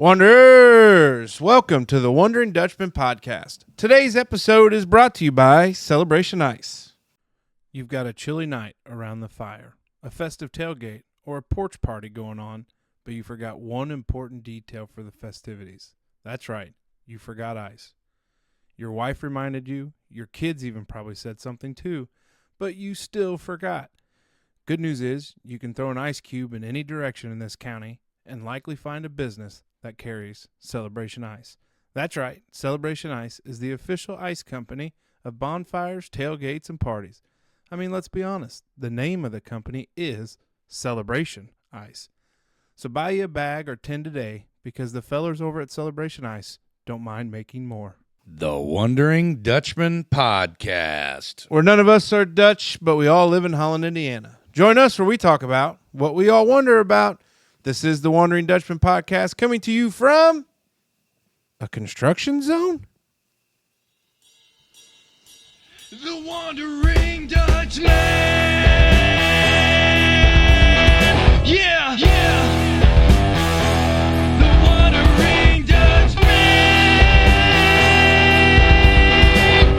Wanderers, welcome to the Wandering Dutchman podcast. Today's episode is brought to you by Celebration Ice. You've got a chilly night around the fire, a festive tailgate, or a porch party going on, but you forgot one important detail for the festivities. That's right, you forgot ice. Your wife reminded you, your kids even probably said something too, but you still forgot. Good news is, you can throw an ice cube in any direction in this county and likely find a business that carries Celebration Ice. That's right, Celebration Ice is the official ice company of bonfires, tailgates, and parties. I mean, let's be honest, the name of the company is Celebration Ice. So buy you a bag or 10 today because the fellers over at Celebration Ice don't mind making more. The Wandering Dutchman podcast. Where none of us are Dutch, but we all live in Holland, Indiana. Join us where we talk about what we all wonder about. This is the Wandering Dutchman podcast coming to you from a construction zone? The Wandering Dutchman. Yeah, yeah. The Wandering Dutchman.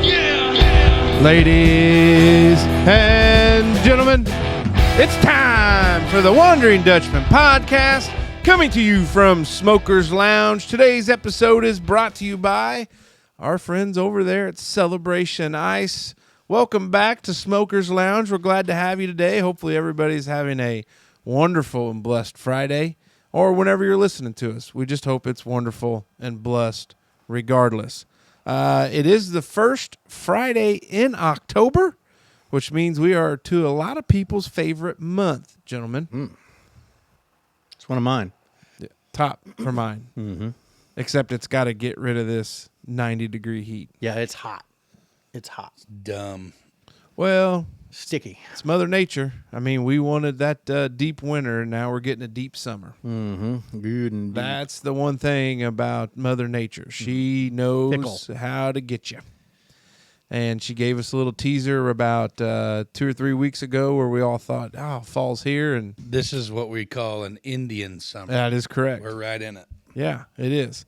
Yeah, yeah. Ladies and gentlemen, it's time for the Wandering Dutchman podcast, coming to you from Smoker's Lounge. Today's episode is brought to you by our friends over there at Celebration Ice. Welcome back to Smoker's Lounge. We're glad to have you today. Hopefully everybody's having a wonderful and blessed Friday, or whenever you're listening to us. We just hope it's wonderful and blessed regardless. It is the first Friday in October, which means we are to a lot of people's favorite month, gentlemen. It's one of mine. Yeah, top for mine. Mm-hmm. Except it's got to get rid of this 90-degree heat. Yeah, it's hot. It's hot. Dumb. Well, Sticky. it's Mother Nature. I mean, we wanted that deep winter, and now we're getting a deep summer. Mm-hmm. Good and deep. That's the one thing about Mother Nature. She knows how to get you. And she gave us a little teaser about 2 or 3 weeks ago where we all thought, oh, fall's here. And This is what we call an Indian summer. that is correct. We're right in it. Yeah, it is.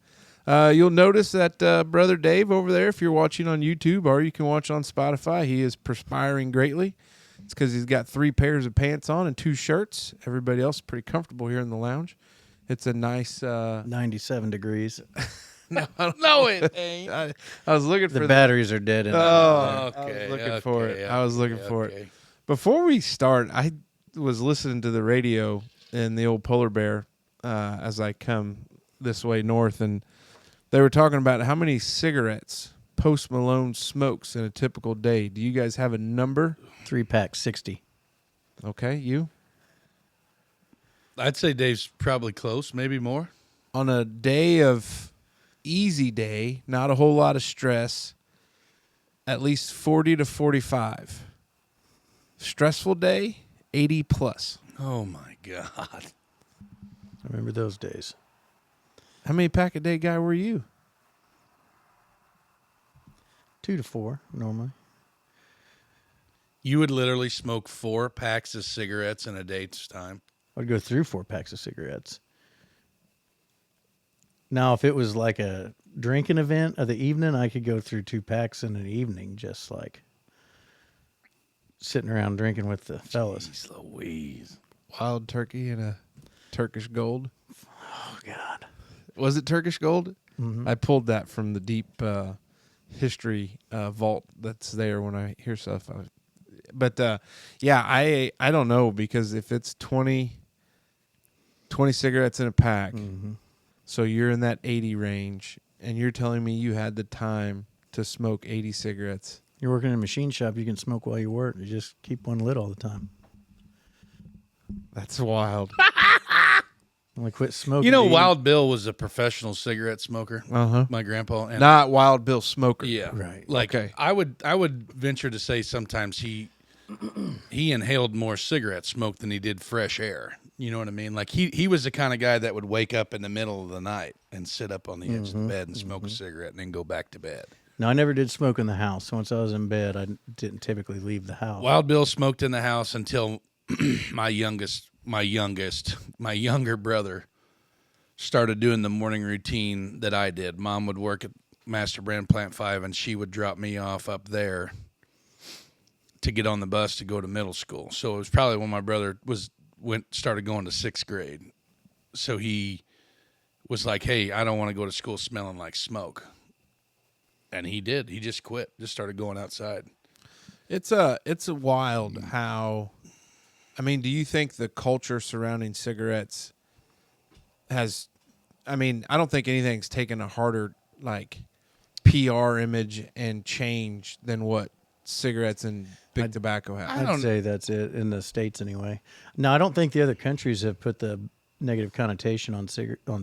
You'll notice that Brother Dave over there, if you're watching on YouTube or you can watch on Spotify, he is perspiring greatly. It's because he's got 3 pairs of pants on and 2 shirts. Everybody else is pretty comfortable here in the lounge. It's a nice... 97 degrees. No, it ain't. I was looking for The batteries are dead. In Oh, Okay. I was looking for it. okay, I was looking okay, for it. okay. Before we start, I was listening to the radio in the old Polar Bear as I come this way north, and they were talking about how many cigarettes Post Malone smokes in a typical day. Do you guys have a number? 3-pack, 60. Okay, you? I'd say Dave's probably close, maybe more. On a day of easy day, not a whole lot of stress, at least 40 to 45. Stressful day, 80 plus. Oh, my God. I remember those days. How many pack a day guy were you? 2 to 4, normally. You would literally smoke 4 packs of cigarettes in a day's time. I'd go through 4 packs of cigarettes. Now, if it was like a drinking event of the evening, I could go through 2 packs in an evening, just like sitting around drinking with the fellas. Jeez Louise. Wild turkey and a Turkish gold. Oh, God. Was it Turkish gold? Mm-hmm. I pulled that from the deep history vault that's there when I hear stuff. I don't know, because if it's 20 cigarettes in a pack, so you're in that 80 range, and you're telling me you had the time to smoke 80 cigarettes. You're working in a machine shop, you can smoke while you work. You just keep one lit all the time. That's wild. Only quit smoking. You know, to eat. Wild Bill was a professional cigarette smoker. Uh-huh. My grandpa. And Not Wild Bill Smoker. Yeah. Right. Like, Okay. I would venture to say sometimes he inhaled more cigarette smoke than he did fresh air. You know what I mean? Like, he was the kind of guy that would wake up in the middle of the night and sit up on the edge of the bed and smoke a cigarette and then go back to bed. No, I never did smoke in the house. Once I was in bed, I didn't typically leave the house. Wild Bill smoked in the house until my younger brother started doing the morning routine that I did. Mom would work at Master Brand Plant 5, and she would drop me off up there to get on the bus to go to middle school. So it was probably when my brother started going to 6th grade. So he was like, hey, I don't want to go to school smelling like smoke. And he did. He just quit. Just started going outside. It's a wild how, I mean, do you think the culture surrounding cigarettes has, I mean, I don't think anything's taken a harder, like, PR image and change than what cigarettes and big tobacco have. I'd say that's it in the States anyway. No, I don't think the other countries have put the negative connotation on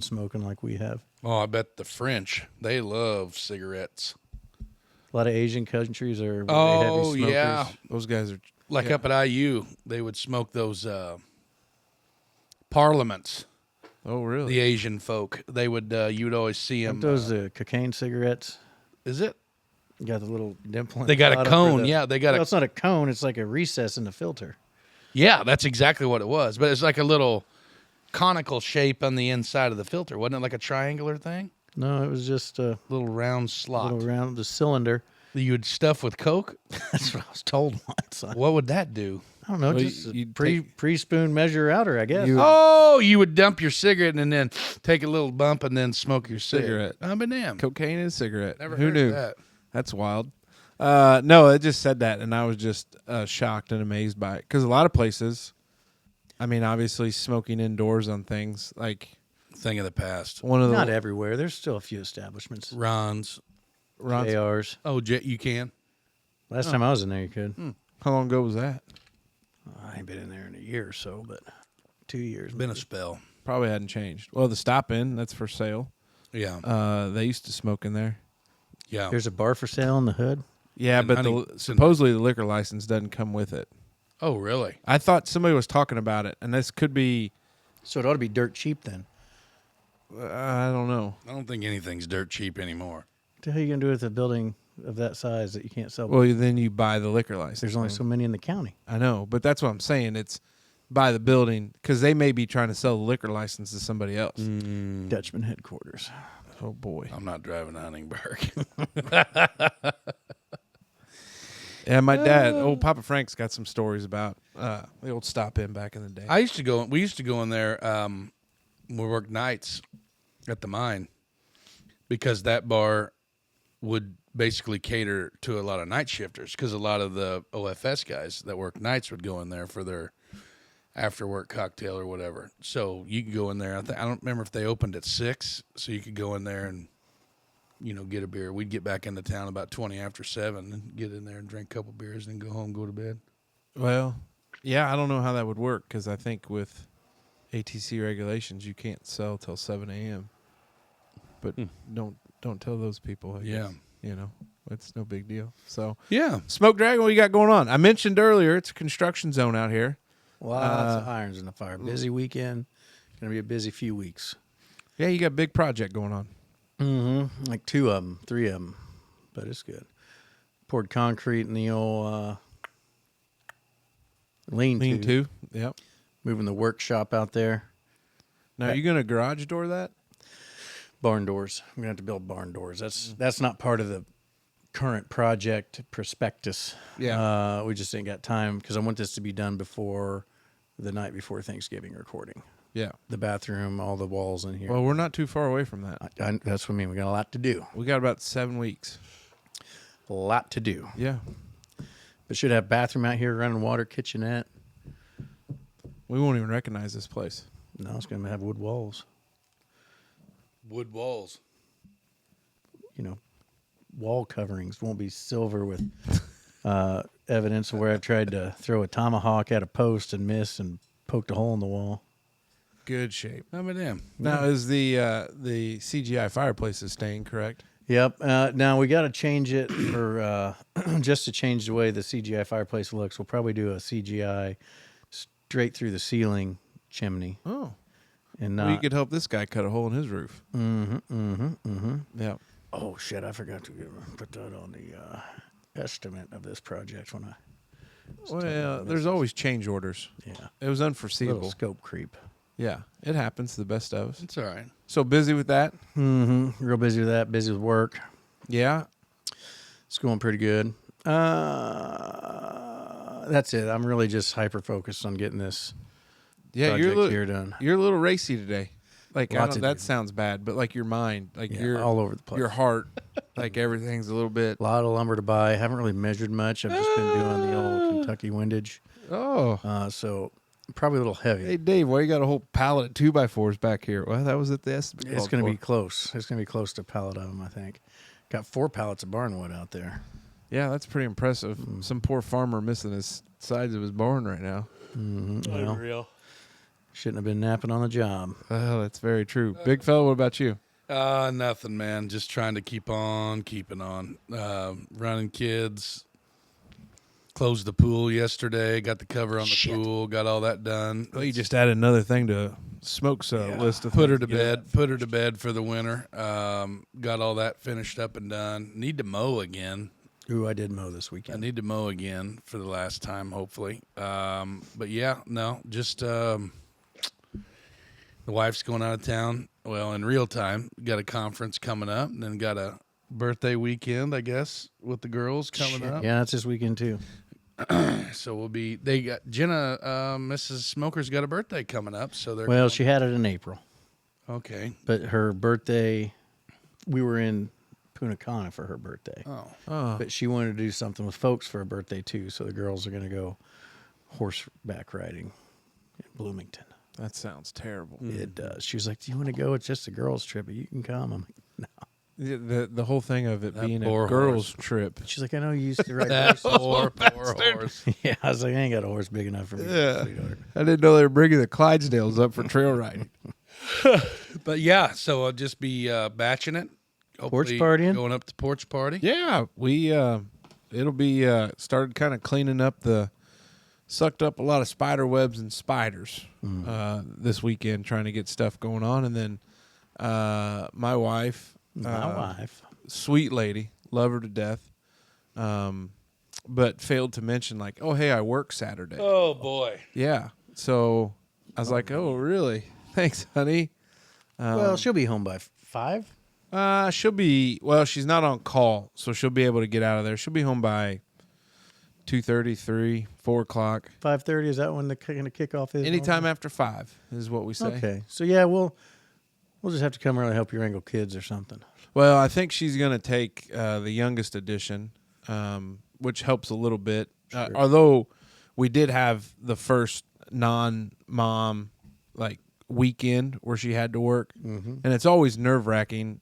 smoking like we have. Oh, I bet the French, they love cigarettes. A lot of Asian countries are Oh, heavy smokers. yeah. Those guys are Like up at IU, they would smoke those parliaments. Oh, really? The Asian folk, they would. You'd always see them. Aren't those cocaine cigarettes? Is it? You got the little dimple. They got a cone. Yeah, they got well, it's not a cone. It's like a recess in the filter. Yeah, that's exactly what it was. But it's like a little conical shape on the inside of the filter. Wasn't it like a triangular thing? No, it was just a Little round slot little round, the cylinder. that you would stuff with Coke. That's what I was told once. What would that do? I don't know, Well, just you'd a pre-spoon measure outer, I guess. Oh, you would dump your cigarette and then take a little bump and then smoke your Cigarette. I'm a damn. Cocaine and cigarette. Never Who heard knew? of that. That's wild. No, it just said that, and I was just shocked and amazed by it. Because a lot of places, I mean, obviously smoking indoors on things, like Thing of the past. one of the... Not everywhere. There's still a few establishments. Ron's. Ron's- ARs. Oh, you can. Last time I was in there, you could. How long ago was that? I ain't been in there in a year or so, but 2 years. Been a maybe. spell. Probably hadn't changed. Well, the Stop In, that's for sale. Yeah. They used to smoke in there. Yeah. There's a bar for sale in the hood. Yeah, And but honey- supposedly the liquor license doesn't come with it. Oh, really? I thought somebody was talking about it, and this could be... So it ought to be dirt cheap then. I don't know. I don't think anything's dirt cheap anymore. What the hell are you going to do with a building of that size that you can't sell? Well, then you buy the liquor license. There's only so many in the county. I know, but that's what I'm saying. It's buy the building because they may be trying to sell the liquor license to somebody else. Dutchmen headquarters. Oh, boy. I'm not driving to Huntingburg. Yeah, my dad, old Papa Frank's got some stories about the old Stop In back in the day. We used to go in there when we worked nights at the mine because that bar would basically cater to a lot of night shifters because a lot of the OFS guys that work nights would go in there for their after work cocktail or whatever. So you could go in there. I don't remember if they opened at 6, so you could go in there and get a beer. We'd get back into town about 20 after 7 and get in there and drink a couple beers and then go home, go to bed. Well, yeah, I don't know how that would work because I think with ATC regulations, you can't sell till 7 a.m. But don't tell those people. I guess. It's no big deal. So Yeah. Smoke Dragon, what you got going on? I mentioned earlier it's a construction zone out here. Lots of irons in the fire. Busy weekend. Going to be a busy few weeks. Yeah, you got a big project going on. Mm-hmm. Like 2 of them, 3 of them. But it's good. Poured concrete in the old lean-to. Yep. Moving the workshop out there. Now, are you going to garage door that? Barn doors. I'm going to have to build barn doors. That's not part of the current project prospectus. Yeah. We just ain't got time because I want this to be done before the night before Thanksgiving recording. Yeah. The bathroom, all the walls in here. Well, we're not too far away from that. That's what I mean. We got a lot to do. We got about 7 weeks. A lot to do. Yeah. But should have bathroom out here, running water, kitchenette. We won't even recognize this place. No, it's going to have wood walls. Wood walls. Wall coverings won't be silver with evidence of where I've tried to throw a tomahawk at a post and missed and poked a hole in the wall. Good shape. How about them? Now, is the CGI fireplace is staying, correct? Yep. Now we got to change it for just to change the way the CGI fireplace looks. We'll probably do a CGI straight through the ceiling chimney. Oh. And Well, you could help this guy cut a hole in his roof. Yeah. Oh shit! I forgot to put that on the estimate of this project when I. Well, there's always change orders. Yeah. It was Little unforeseeable. scope creep. Yeah. It happens to the best of us. It's all right. So busy with that? Mm-hmm. Real busy with that. Busy with work. Yeah. It's going pretty good. That's it. I'm really just hyper focused on getting this Yeah, project here done. You're a little racy today. Like, Lots of that dude. sounds bad, but like your mind, like Yeah, all over the place. your heart, like everything's a little bit. A lot of lumber to buy. Haven't really measured much. I've just been doing the old Kentucky windage. Oh. So probably a little heavy. Hey, Dave, why you got a whole pallet of 2x4s back here? Well, that was at the estimate. It's going to be close. It's going to be close to a pallet of them, I think. Got 4 pallets of barnwood out there. Yeah, that's pretty impressive. Some poor farmer missing his sides of his barn right now. Mm-hmm. Well, unreal. Shouldn't have been napping on the job. Oh, that's very true. Big fella, what about you? Nothing, man. Just trying to keep on keeping on. Running kids. Closed the pool yesterday. Got the cover on the pool. Got all that done. Well, you just added another thing to Smoke's list of put her things to get bed. at. Put her to bed for the winter. Got all that finished up and done. Need to mow again. Ooh, I did mow this I weekend. need to mow again for the last time, hopefully. But yeah, no, just the wife's going out of town. Well, in real time, got a conference coming up, and then got a birthday weekend, I guess, with the girls coming up. Yeah, it's this weekend too. So they got Jenna, Mrs. Smoker's got a birthday coming up, so they're Well, she had it in April, okay. but her birthday, we were in Punta Cana for her birthday. Oh. But she wanted to do something with folks for her birthday too, so the girls are going to go horseback riding in Bloomington. That sounds terrible. It does. She was like, "Do you want to go? It's just a girls' trip, but you can come." I'm like, "No." The whole thing of it That being a poor girls' horse. trip. She's like, "I know you used to ride That horses." poor horse. Yeah, I was like, "I ain't got a horse big enough for me." Yeah. sweetheart." I didn't know they were bringing the Clydesdales up for trail riding. But yeah, so I'll just be batching it. Hopefully partying? Going up to porch party. Yeah, we it'll be started kind of cleaning up sucked up a lot of spider webs and spiders this weekend, trying to get stuff going on, and then my wife, sweet lady, love her to death, but failed to mention like, oh hey, I work Saturday. Oh boy. Yeah, so I was like, oh really? Thanks, honey. Well, she'll be home by 5. She's not on call, so she'll be able to get out of there. She'll be home by 2:30, 3, 4 o'clock. 5:30, is that when the kind of kickoff is? Anytime after 5 is what we say. Okay. So yeah, we'll just have to come early, help you wrangle kids or something. Well, I think she's going to take the youngest edition, which helps a little bit. Sure. Although we did have the first non-mom weekend where she had to work, and it's always nerve-wracking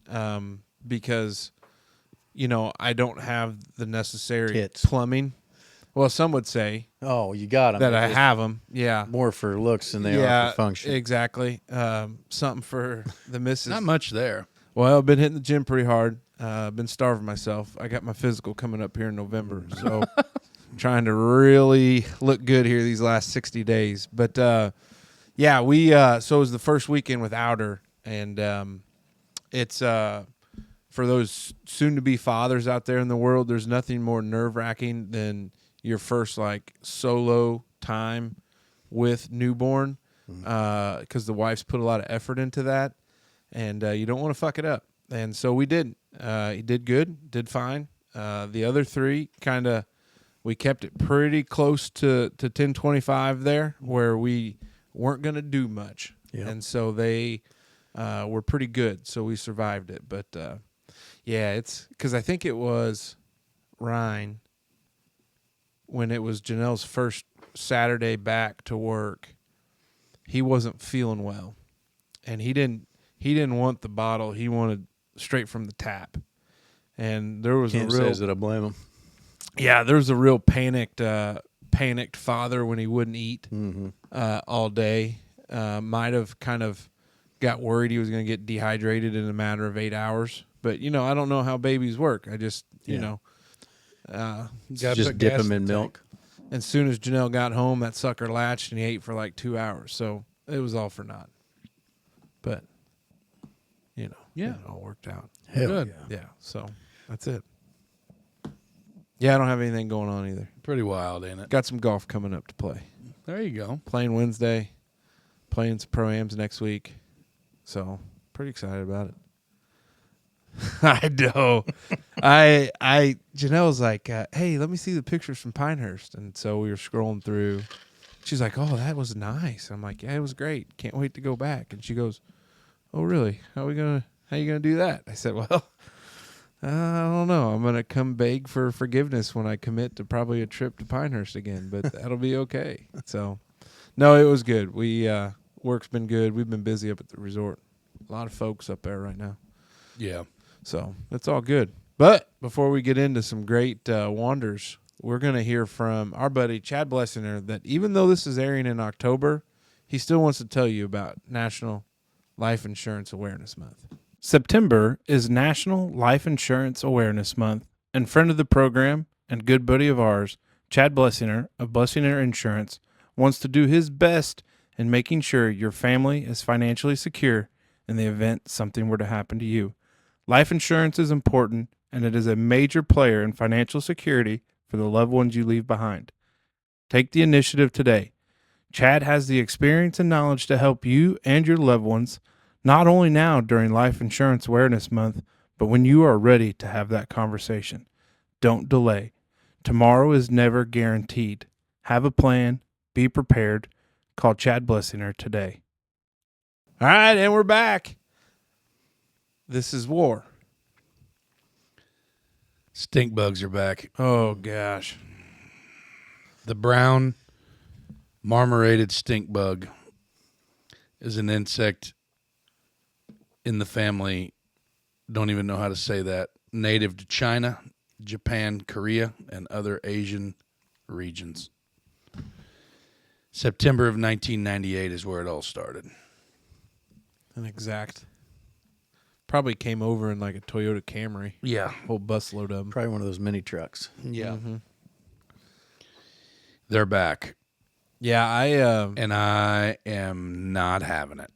because I don't have the necessary Tits. plumbing. Well, some would say Oh, you got them. that I have them. Yeah, More for looks than they are for function. Exactly. Something for the missus. Not much there. Well, I've been hitting the gym pretty hard. I've been starving myself. I got my physical coming up here in November, so trying to really look good here these last 60 days. But yeah, we so it was the first weekend without her, and it's for those soon-to-be fathers out there in the world. There's nothing more nerve-wracking than your first solo time with newborn, because the wife's put a lot of effort into that, and you don't want to fuck it up. And so we did. He did good, did fine. The other 3 we kept it pretty close to 10:25 there, where we weren't going to do much. Yep. And so they were pretty good, so we survived it. But yeah, it's because I think it was Ryan, when it was Janelle's first Saturday back to work, he wasn't feeling well, and he didn't want the bottle. He wanted straight from the tap, and there was Can't a real say that I blame him. yeah, there was a real panicked father when he wouldn't eat all day. Might have kind of got worried he was going to get dehydrated in a matter of 8 hours. But, I don't know how babies work. I just, Just dip them in milk. as soon as Janelle got home, that sucker latched and he ate for 2 hours. So it was all for naught. But, Yeah. it all worked out. Hell Good. yeah. Yeah, so that's it. Yeah, I don't have anything going on either. Pretty wild, ain't it? Got some golf coming up to play. There you go. Playing Wednesday, playing some pro-ams next week. So pretty excited about it. I know. Janelle's like, hey, let me see the pictures from Pinehurst. And so we were scrolling through. She's like, oh, that was nice. I'm like, yeah, it was great. Can't wait to go back. And she goes, oh, really? How you gonna do that? I said, well, I don't know. I'm gonna come beg for forgiveness when I commit to probably a trip to Pinehurst again, but that'll be okay. So, no, it was good. Work's been good. We've been busy up at the resort. A lot of folks up there right now. Yeah. So it's all good. But before we get into some great wanders, we're going to hear from our buddy Chad Blessinger that even though this is airing in October, he still wants to tell you about National Life Insurance Awareness Month. September is National Life Insurance Awareness Month, and friend of the program and good buddy of ours, Chad Blessinger of Blessinger Insurance, wants to do his best in making sure your family is financially secure in the event something were to happen to you. Life insurance is important, and it is a major player in financial security for the loved ones you leave behind. Take the initiative today. Chad has the experience and knowledge to help you and your loved ones, not only now during Life Insurance Awareness Month, but when you are ready to have that conversation. Don't delay. Tomorrow is never guaranteed. Have a plan. Be prepared. Call Chad Blessinger today. All right, and we're back. This is war. Stink bugs are back. Oh, gosh. The brown marmorated stink bug is an insect in the family, don't even know how to say that, native to China, Japan, Korea, and other Asian regions. September of 1998 is where it all started. An exact. Probably came over in like a Toyota Camry. Yeah. Whole busload of them. Probably one of those mini trucks. Yeah. Mm-hmm. They're back. Yeah, And I am not having it.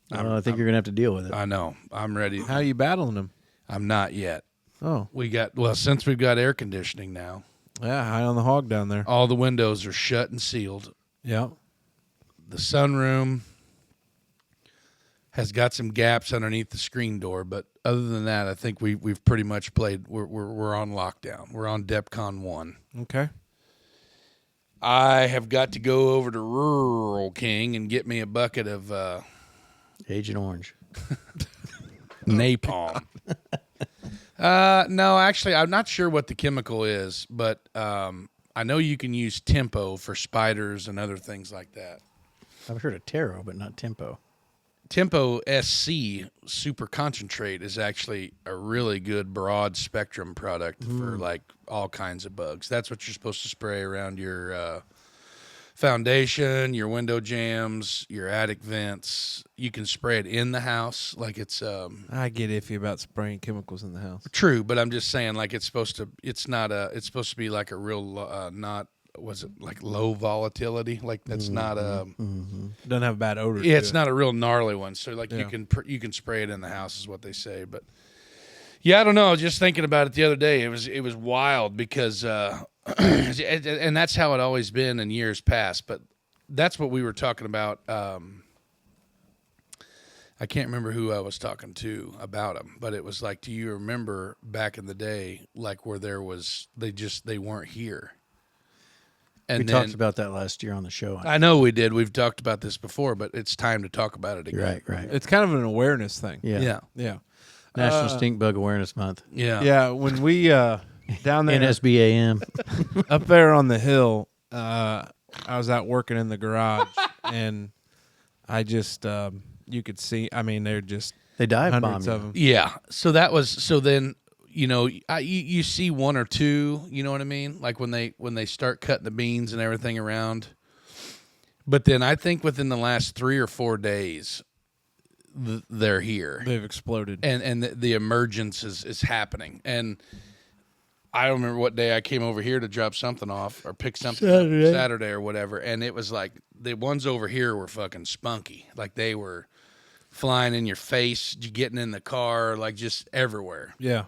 I think you're going to have to deal with it. I know. I'm ready. how are you battling them? I'm not yet. Oh, Since we've got air conditioning now, yeah, high on the hog down there. all the windows are shut and sealed. Yeah. The sunroom has got some gaps underneath the screen door, but other than that, I think we've pretty much played. We're on lockdown. We're on DEFCON 1. Okay. I have got to go over to Rural King and get me a bucket of Agent Orange. napalm. No, actually, I'm not sure what the chemical is, but I know you can use Tempo for spiders and other things like that. I've heard of Taro, but not Tempo. Tempo SC Super Concentrate is actually a really good broad spectrum product for like all kinds of bugs. That's what you're supposed to spray around your foundation, your window jambs, your attic vents. You can spray it in the house like it's I get iffy about spraying chemicals in the house. true, but I'm just saying like it's supposed to be like a real not was it like low volatility, like that's not a Doesn't have a bad odor. yeah, to it's it. not a real gnarly one. So like Yeah. you can spray it in the house is what they say. But yeah, I don't know. I was just thinking about it the other day. It was wild because and that's how it always been in years past. But that's what we were talking about. I can't remember who I was talking to about them, but it was like, do you remember back in the day, like where there was they weren't here. And We then, talked about that last year on the show. I know we did. We've talked about this before, but it's time to talk about it again. Right. It's kind of an awareness thing. Yeah. Yeah. Yeah. National Stink Bug Awareness Month. Yeah. Yeah. When we down there NSBAM. up there on the hill, I was out working in the garage, and I just you could see. I mean, they're just They dive bomb hundreds you. of them. Yeah. So then, you see one or two, you know what I mean? Like when they start cutting the beans and everything around. But then I think within the last 3 or 4 days, they're here. They've exploded. And the emergence is happening. And I don't remember what day I came over here to drop something off or pick something up Saturday or whatever. And it was like the ones over here were fucking spunky. Like they were flying in your face, getting in the car, like just everywhere. Yeah.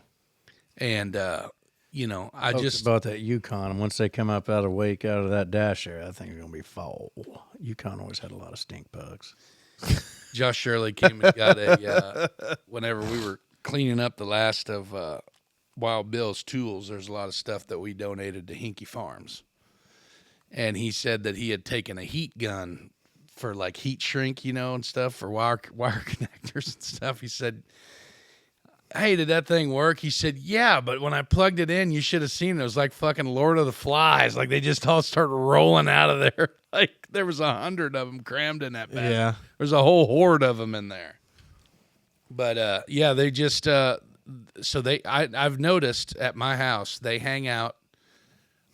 And, I Folks just, about that Yukon. And once they come up out of wake out of that dash there, I think it's going to be fall. Yukon always had a lot of stink bugs. Josh Shirley came and got whenever we were cleaning up the last of Wild Bill's tools, there's a lot of stuff that we donated to Hinky Farms. And he said that he had taken a heat gun for like heat shrink, and stuff for wire connectors and stuff. He said, hey, did that thing work? He said, yeah, but when I plugged it in, you should have seen it. It was like fucking Lord of the Flies. Like they just all started rolling out of there. Like there was 100 of them crammed in that bag. Yeah. There's a whole horde of them in there. But yeah, they just I've noticed at my house they hang out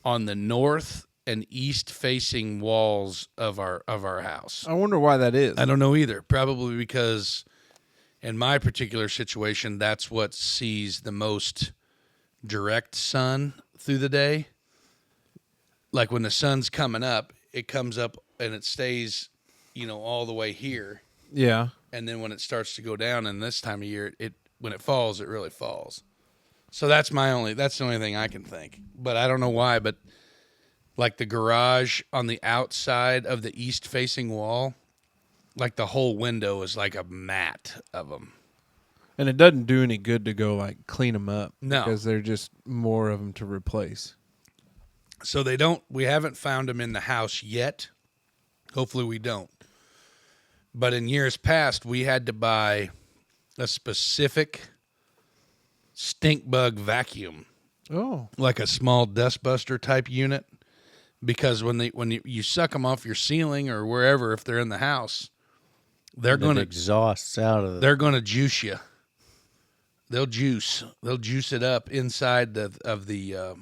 on the north and east facing walls of our house. I wonder why that is. I don't know either. Probably because in my particular situation, that's what sees the most direct sun through the day. Like when the sun's coming up, it comes up and it stays, all the way here. Yeah. And then when it starts to go down in this time of year, when it falls, it really falls. So that's the only thing I can think. But I don't know why, but like the garage on the outside of the east facing wall, like the whole window is like a mat of them. And it doesn't do any good to go like clean them up. No. Because they're just more of them to replace. So we haven't found them in the house yet. Hopefully we don't. But in years past, we had to buy a specific stink bug vacuum. Oh. Like a small dustbuster type unit. Because when you suck them off your ceiling or wherever, if they're in the house, they're going to exhausts out of They're going to juice you. They'll juice it up inside of the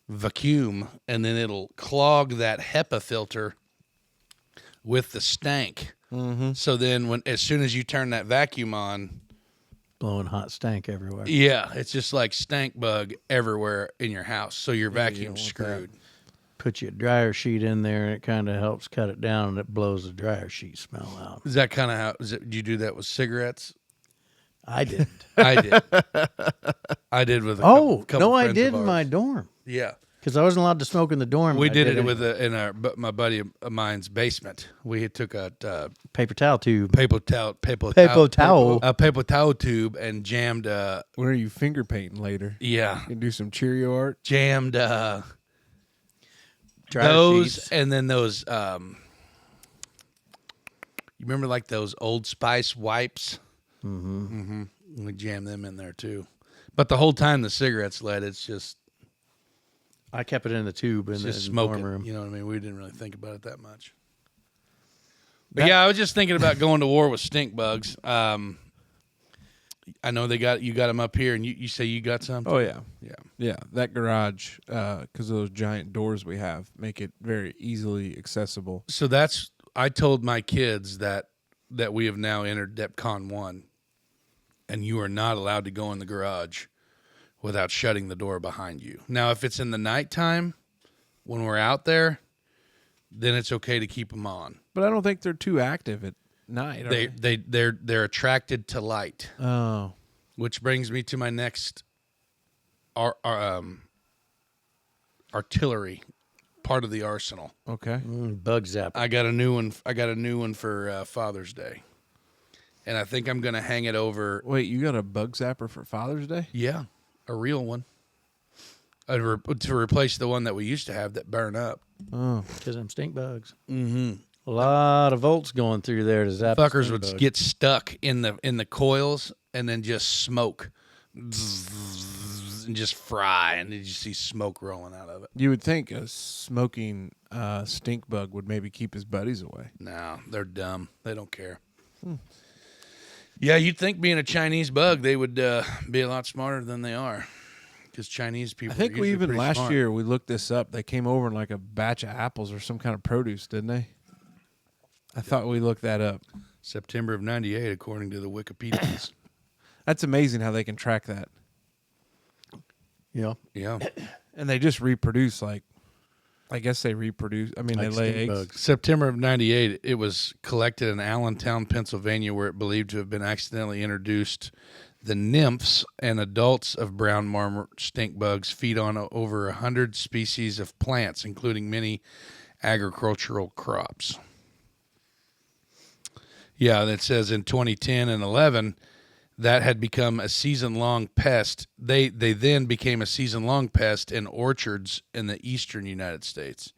vacuum, and then it'll clog that HEPA filter with the stank. Mm-hmm. So then, as soon as you turn that vacuum on, blowing hot stank everywhere. Yeah, it's just like stank bug everywhere in your house. So your vacuum's screwed. Put you a dryer sheet in there, and it kind of helps cut it down, and it blows the dryer sheet smell out. Is that kind of how? Do you do that with cigarettes? I didn't. I did. I did with a couple no, I friends did of in ours. my dorm. Yeah. Because I wasn't allowed to smoke in the dorm. We did it in my buddy of mine's basement. We took a paper towel tube. paper towel tube and jammed. When are you finger painting later? Yeah. You can do some Cheerio art. Jammed Dryer those sheets. and then those. You remember like those Old Spice wipes? Mm-hmm. Mm-hmm. We jammed them in there too. But the whole time the cigarette's lit, it's just. I kept it in the tube in the smoking. dorm room. You know what I mean? We didn't really think about it that much. But yeah, I was just thinking about going to war with stink bugs. I know you got them up here, and you say you got some. Oh yeah, yeah. That garage, because of those giant doors we have, make it very easily accessible. So I told my kids that we have now entered DEPCON 1, and you are not allowed to go in the garage without shutting the door behind you. Now, if it's in the nighttime, when we're out there, then it's okay to keep them on. But I don't think they're too active at night. They're attracted to light. Oh, Which brings me to my next artillery part of the arsenal. okay. Bug zap. I got a new one. I got a new one for Father's Day, and I think I'm gonna hang it over. Wait, you got a bug zapper for Father's Day? Yeah, a real one. To replace the one that we used to have that burned up. Oh, Because them stink bugs. Mm-hmm. A lot of volts going through there to zap. Fuckers stink would bugs. get stuck in the coils and then just smoke, and just fry, and then you see smoke rolling out of it. you would think a smoking stink bug would maybe keep his buddies away. No, they're dumb. They don't care. Yeah, you'd think being a Chinese bug, they would be a lot smarter than they are. Because Chinese people. I think are we usually even pretty last smart. year we looked this up. They came over in like a batch of apples or some kind of produce, didn't they? I thought we looked that up. September of '98, according to the Wikipedians. That's amazing how they can track that. Yeah. Yeah. And they just reproduce I guess they reproduce. I mean, Like they lay stink eggs. bugs. September of '98, it was collected in Allentown, Pennsylvania, where it believed to have been accidentally introduced. The nymphs and adults of brown marmorated stink bugs feed on over 100 species of plants, including many agricultural crops. Yeah, that says in 2010 and 11, that had become a season-long pest. They then became a season-long pest in orchards in the eastern United States.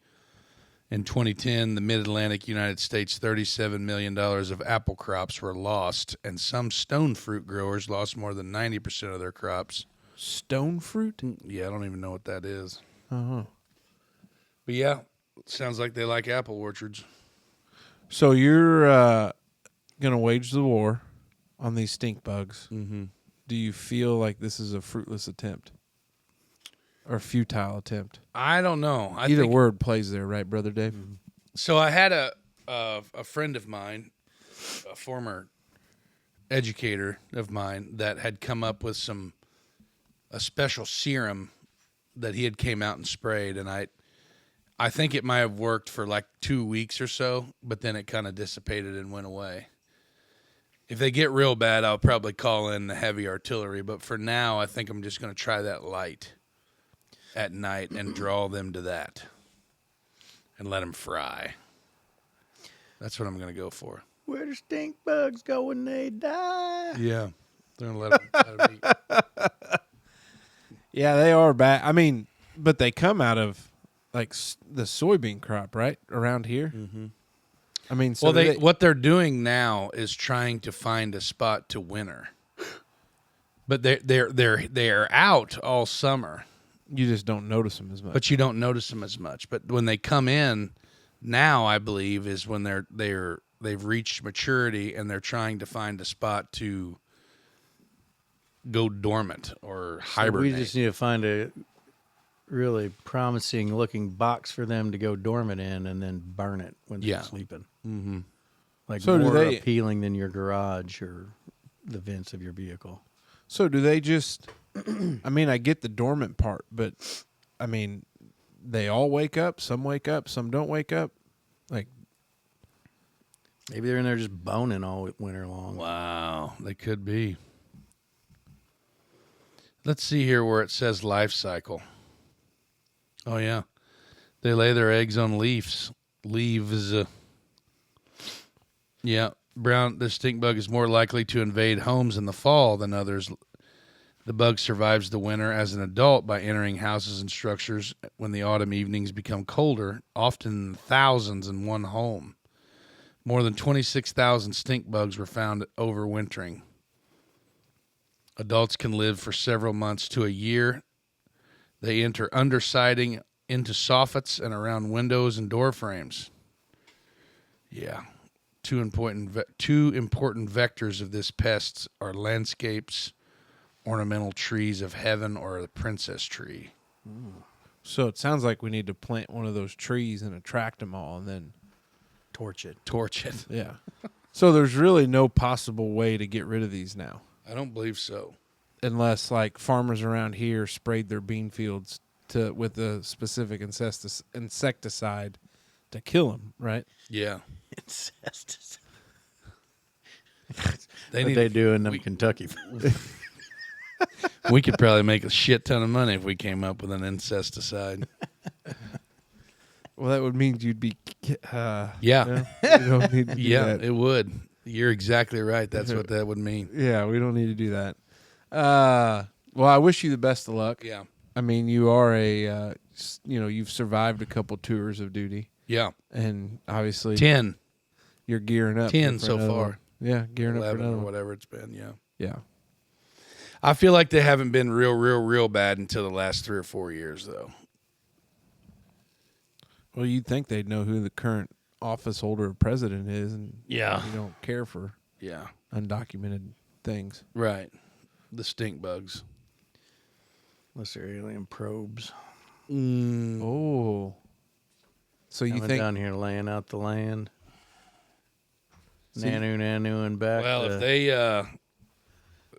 In 2010, the mid-Atlantic United States, $37 million of apple crops were lost, and some stone fruit growers lost more than 90% of their crops. Stone fruit? Yeah, I don't even know what that is. Uh-huh. But yeah, sounds like they like apple orchards. So you're going to wage the war on these stink bugs. Mm-hmm. Do you feel like this is a fruitless attempt or futile attempt? I don't know. Either word plays there, right, Brother Dave? So I had a friend of mine, a former educator of mine, that had come up with a special serum that he had came out and sprayed, and I think it might have worked for like 2 weeks or so, but then it kind of dissipated and went away. If they get real bad, I'll probably call in the heavy artillery, but for now, I think I'm just going to try that light at night and draw them to that and let them fry. That's what I'm going to go for. Where do stink bugs go when they die? Yeah. They're going to let them eat. Yeah, they are bad. I mean, but they come out of like the soybean crop, right? Around here. Mm-hmm. I mean, so Well, what they're doing now is trying to find a spot to winter. But they're out all summer. you just don't notice them as much. But you don't notice them as much. But when they come in now, I believe, is when they've reached maturity and they're trying to find a spot to go dormant or hibernate. We just need to find a really promising looking box for them to go dormant in and then burn it when they're sleeping. Mm-hmm. Like So more do they, appealing than your garage or the vents of your vehicle. So do they just, I mean, I get the dormant part, but I mean, they all wake up, some don't wake up. Like, maybe they're in there just boning all winter long. Wow, they could be. Let's see here where it says life cycle. Oh, yeah. They lay their eggs on leaves. Yeah. The stink bug is more likely to invade homes in the fall than others. The bug survives the winter as an adult by entering houses and structures when the autumn evenings become colder, often thousands in one home. More than 26,000 stink bugs were found overwintering. Adults can live for several months to a year. They enter undersiding, into soffits, and around windows and door frames. Yeah. Two important vectors of this pest are landscapes, ornamental trees of heaven, or the princess tree. so it sounds like we need to plant one of those trees and attract them all and then Torch it. Yeah. So there's really no possible way to get rid of these now. I don't believe so. Unless like farmers around here sprayed their bean fields with a specific insecticide to kill them, right? Yeah. Incest. They do in them Kentucky. We could probably make a shit ton of money if we came up with an incesticide. Well, that would mean you'd be. Yeah. You don't need to do Yeah, that. it would. You're exactly right. That's what that would mean. Yeah, we don't need to do that. Well, I wish you the best of luck. Yeah. I mean, you are you've survived a couple tours of duty. Yeah. And obviously 10. you're gearing up. 10 for so another far. one. Yeah, gearing up for 11 another or one. whatever it's been, yeah. Yeah. I feel like they haven't been real bad until the last 3 or 4 years, though. Well, you'd think they'd know who the current office holder or president is, and Yeah. you don't care for Yeah. undocumented things. Right. The stink bugs. Unless they're alien probes. Oh. So you Coming think down here laying out the land. See- Nanu and back. Well, to,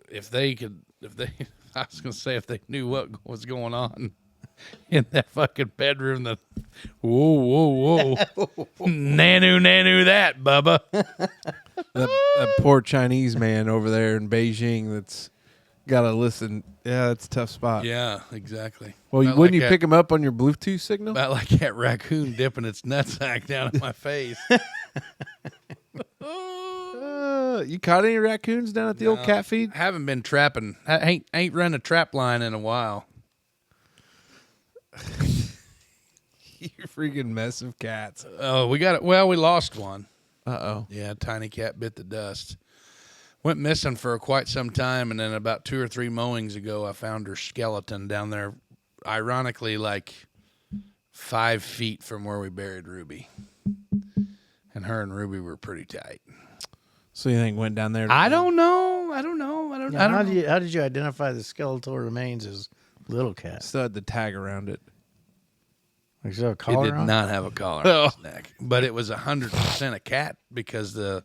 if they I was gonna say if they knew what was going on in that fucking bedroom, that whoa, nanu that, Bubba. that poor Chinese man over there in Beijing that's got to listen. Yeah, that's a tough spot. Yeah, exactly. Well, About wouldn't like you pick him up on your Bluetooth signal? About like that raccoon dipping its nutsack down in my face. You caught any raccoons down at the old cat feed? I haven't been trapping. I ain't run a trap line in a while. You freaking mess of cats. Oh, we lost one. Uh-oh. Yeah, tiny cat bit the dust. Went missing for quite some time, and then about 2 or 3 mowings ago, I found her skeleton down there, ironically, like 5 feet from where we buried Ruby. And her and Ruby were pretty tight. So you think went down there? I don't know. How did you identify the skeletal remains as little cat? Still had the tag around it. Like, so a It collar did on? not have a collar on its neck, but it was 100% a cat because the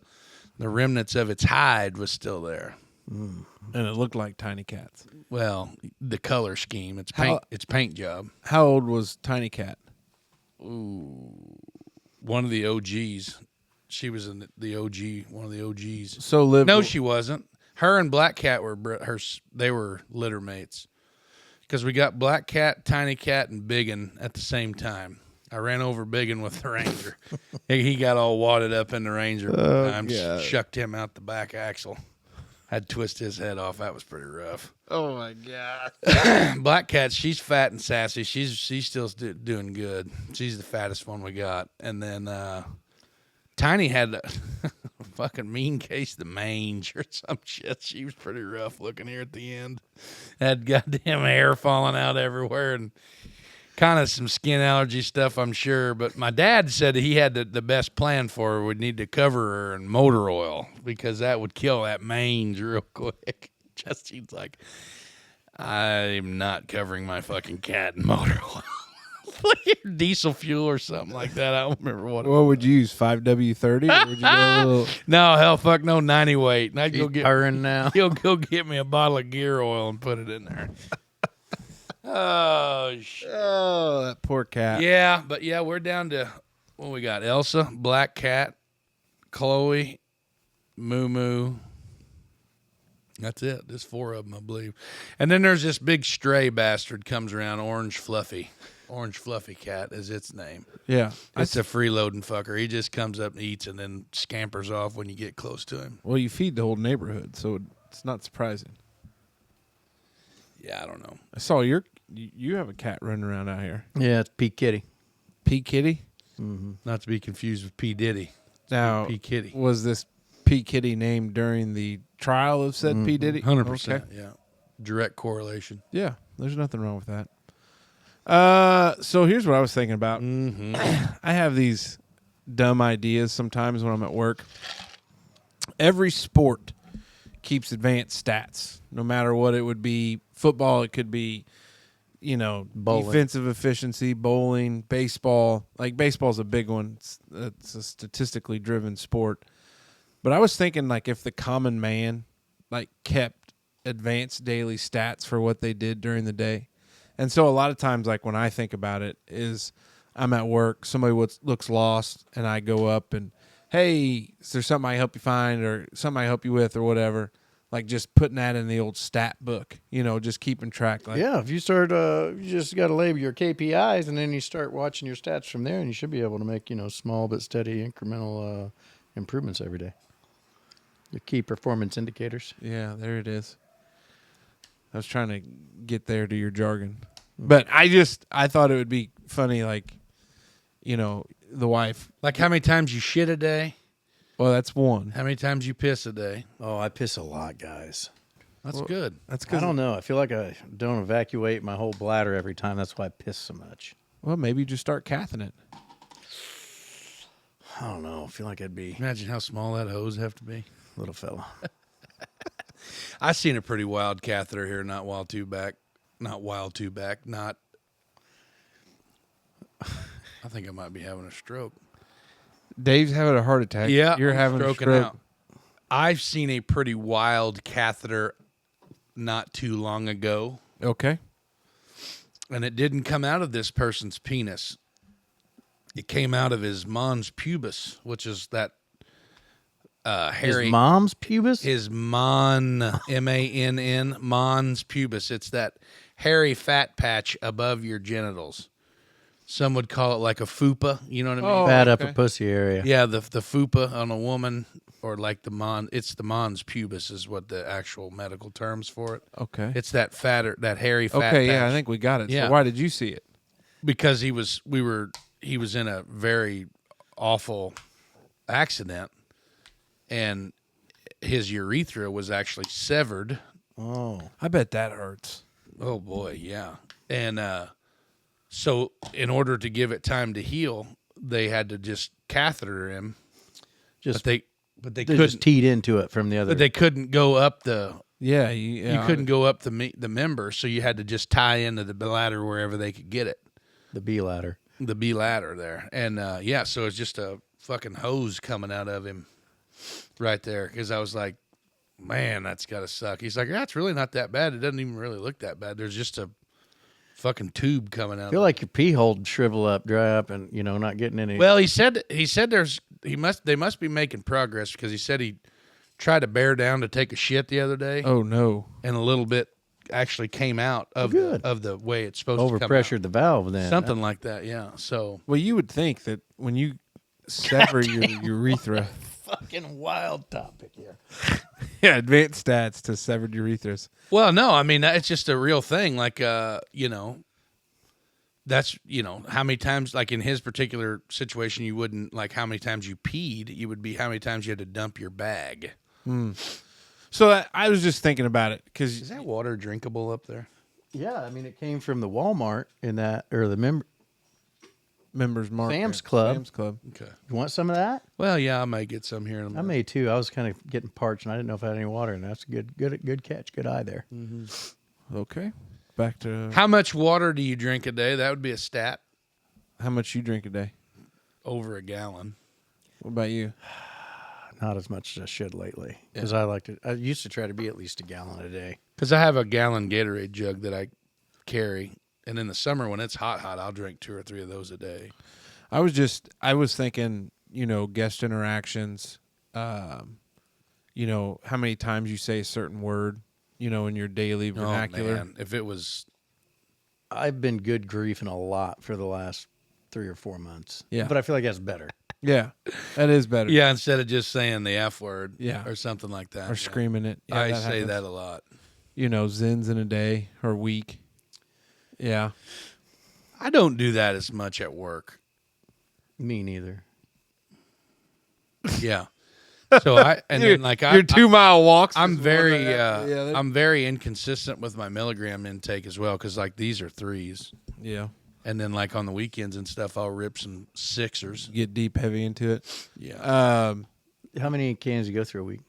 remnants of its hide was still there. And it looked like tiny cats. Well, the color scheme, it's paint job. How old was Tiny Cat? Ooh, one of the OGs. She was in the OG, one of the OGs. So lived. No, she wasn't. Her and Black Cat were they were litter mates. Because we got Black Cat, Tiny Cat, and Biggin at the same time. I ran over Biggin with the Ranger. He got all wadded up in the Ranger one time. God. Shucked him out the back axle. Had to twist his head off. That was pretty rough. Oh my God. Black Cat, she's fat and sassy. She's still doing good. She's the fattest one we got. And then Tiny had a fucking mean case of the mange or some shit. She was pretty rough looking here at the end. Had goddamn hair falling out everywhere and kind of some skin allergy stuff, I'm sure. But my dad said he had the best plan for her. We'd need to cover her in motor oil because that would kill that mange real quick. He's like, I'm not covering my fucking cat in motor oil. Diesel fuel or something like that. I don't remember what. What would you use? 5W30? Or would you go a little? No, hell, fuck no, 90 weight. And I'd go get Purring now. He'll go get me a bottle of gear oil and put it in there. Oh shit. Oh, that poor cat. Yeah, but yeah, we're down to what we got: Elsa, Black Cat, Chloe, Moo Moo. That's it. There's 4 of them, I believe. And then there's this big stray bastard comes around, Orange Fluffy. Orange Fluffy Cat is its name. Yeah. It's a freeloading fucker. He just comes up and eats and then scampers off when you get close to him. Well, you feed the whole neighborhood, so it's not surprising. Yeah, I don't know. I saw you have a cat running around out here. Yeah, it's P. Kitty. P. Kitty? Mm-hmm. Not to be confused with P. Diddy. Now, P. Kitty. was this P. Kitty named during the trial of said P. Diddy? 100%. Okay. Yeah. Direct correlation. Yeah, there's nothing wrong with that. So here's what I was thinking about. Mm-hmm. I have these dumb ideas sometimes when I'm at work. Every sport keeps advanced stats, no matter what it would be. Football, it could be, Bowling. defensive efficiency, bowling, baseball. Like baseball's a big one. It's a statistically driven sport. But I was thinking, like, if the common man, like, kept advanced daily stats for what they did during the day. And so a lot of times, like, when I think about it, is I'm at work, somebody looks lost, and I go up and, hey, is there something I can help you find or something I can help you with or whatever? Like, just putting that in the old stat book, just keeping track. Like, Yeah, if you start, you just got to label your KPIs, and then you start watching your stats from there, and you should be able to make, small but steady incremental improvements every day. Your key performance indicators. Yeah, there it is. I was trying to get there to your jargon. But I thought it would be funny, like, the wife. Like how many times you shit a day? Well, that's one. How many times you piss a day? Oh, I piss a lot, guys. That's good. That's I because don't know. I feel like I don't evacuate my whole bladder every time. That's why I piss so much. Well, maybe you just start cathing it. I don't know. I feel like I'd be Imagine how small that hose have to be. a little fella. I seen a pretty wild catheter here not while too back. Not while too back. Not. I think I might be having a stroke. Dave's having a heart attack. Yeah, You're I'm having a stroking stroke. out. I've seen a pretty wild catheter not too long ago, Okay. and it didn't come out of this person's penis. It came out of his mons pubis, which is that hairy. His mom's pubis? His M-A-N-N, mons pubis. It's that hairy fat patch above your genitals. Some would call it like a fupa. You know what I mean? Oh, Fat okay. upper pussy area. Yeah, the fupa on a woman, or like it's the mons pubis is what the actual medical terms for it. Okay. It's that that hairy fat. Okay, yeah, patch. I think we got it. Yeah. So why did you see it? Because he was in a very awful accident, and his urethra was actually severed. Oh. I bet that hurts. Oh boy, yeah. And so in order to give it time to heal, they had to just catheter him. Just But they they couldn't. just teed into it from the other. But they couldn't go up the. Yeah, You couldn't go up the member, so you had to just tie into the bladder wherever they could get it. the B ladder. The B ladder there, and yeah, so it's just a fucking hose coming out of him right there. Because I was like, man, that's gotta suck. He's like, yeah, it's really not that bad. It doesn't even really look that bad. There's just a fucking tube coming out. I feel like your pee hole would shrivel up, dry up, and not getting any. Well, he said they must be making progress, because he said he tried to bear down to take a shit the other day, Oh no. and a little bit actually came out of Good. the way it's supposed to come overpressured the valve. Then out. Something like that, yeah. So Well, you would think that when you sever your urethra, fucking wild topic here. yeah, advanced stats to severed urethras. well, no, I mean it's just a real thing. Like that's how many times, like in his particular situation, you wouldn't like how many times you peed. You would be how many times you had to dump your bag. So I was just thinking about it because Is that water drinkable up there? Yeah, I mean it came from the Walmart in that or the members mark Sam's Club. Sam's Club. Okay. You want some of that? Well, yeah, I might get some here in a I minute. may too. I was kind of getting parched, and I didn't know if I had any water. And that's a good catch, good eye there. Okay, back to How much water do you drink a day? That would be a stat. how much you drink a day. Over a gallon. What about you? Not as much as I should lately, because I used to try to be at least a gallon a day. Because I have a gallon Gatorade jug that I carry, and in the summer when it's hot, I'll drink 2 or 3 of those a day. I was thinking, guest interactions, how many times you say a certain word, in your daily vernacular. Oh, man. If it was, I've been good griefing a lot for the last 3 or 4 months. Yeah. But I feel like that's better. Yeah, that is better. yeah, instead of just saying the F word, Yeah. or something like that, Or yeah. screaming it. Yeah, I say happens. that a lot. Zins in a day or week. Yeah. I don't do that as much at work. Me neither. Yeah. So your 2 mile walks. I'm is very, one that- I'm very inconsistent with my milligram intake as well, because like these are 3s, yeah. and then like on the weekends and stuff, I'll rip some 6ers. Get deep heavy into it. Yeah, How many cans do you go through a week?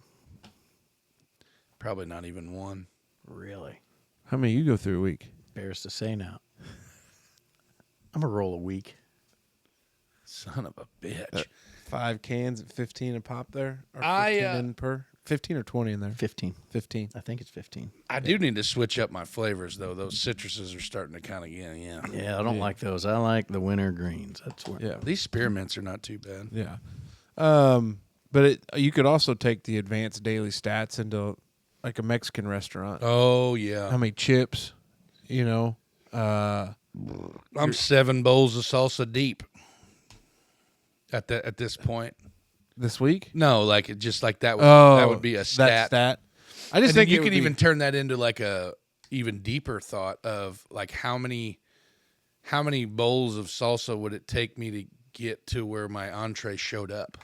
probably not even one. Really? How many you go through a week? Embarrassed to say now. I'm a roll a week. Son of a bitch. 5 cans at 15 a pop there? Or 15 I, in per? 15 or 20 in there? 15. 15. I think it's 15. I do need to switch up my flavors though. Those citruses are starting to kind of yeah. Yeah, I don't like those. I like the winter greens. That's what. Yeah. These spearmints are not too bad. Yeah. But you could also take the advanced daily stats into like a Mexican restaurant. Oh yeah. How many chips, I'm 7 bowls of salsa deep. At this point. this week? No, like it just like that would be a That stat. stat. I just And think you it would could even be, turn that into like a even deeper thought of like how many bowls of salsa would it take me to get to where my entree showed up?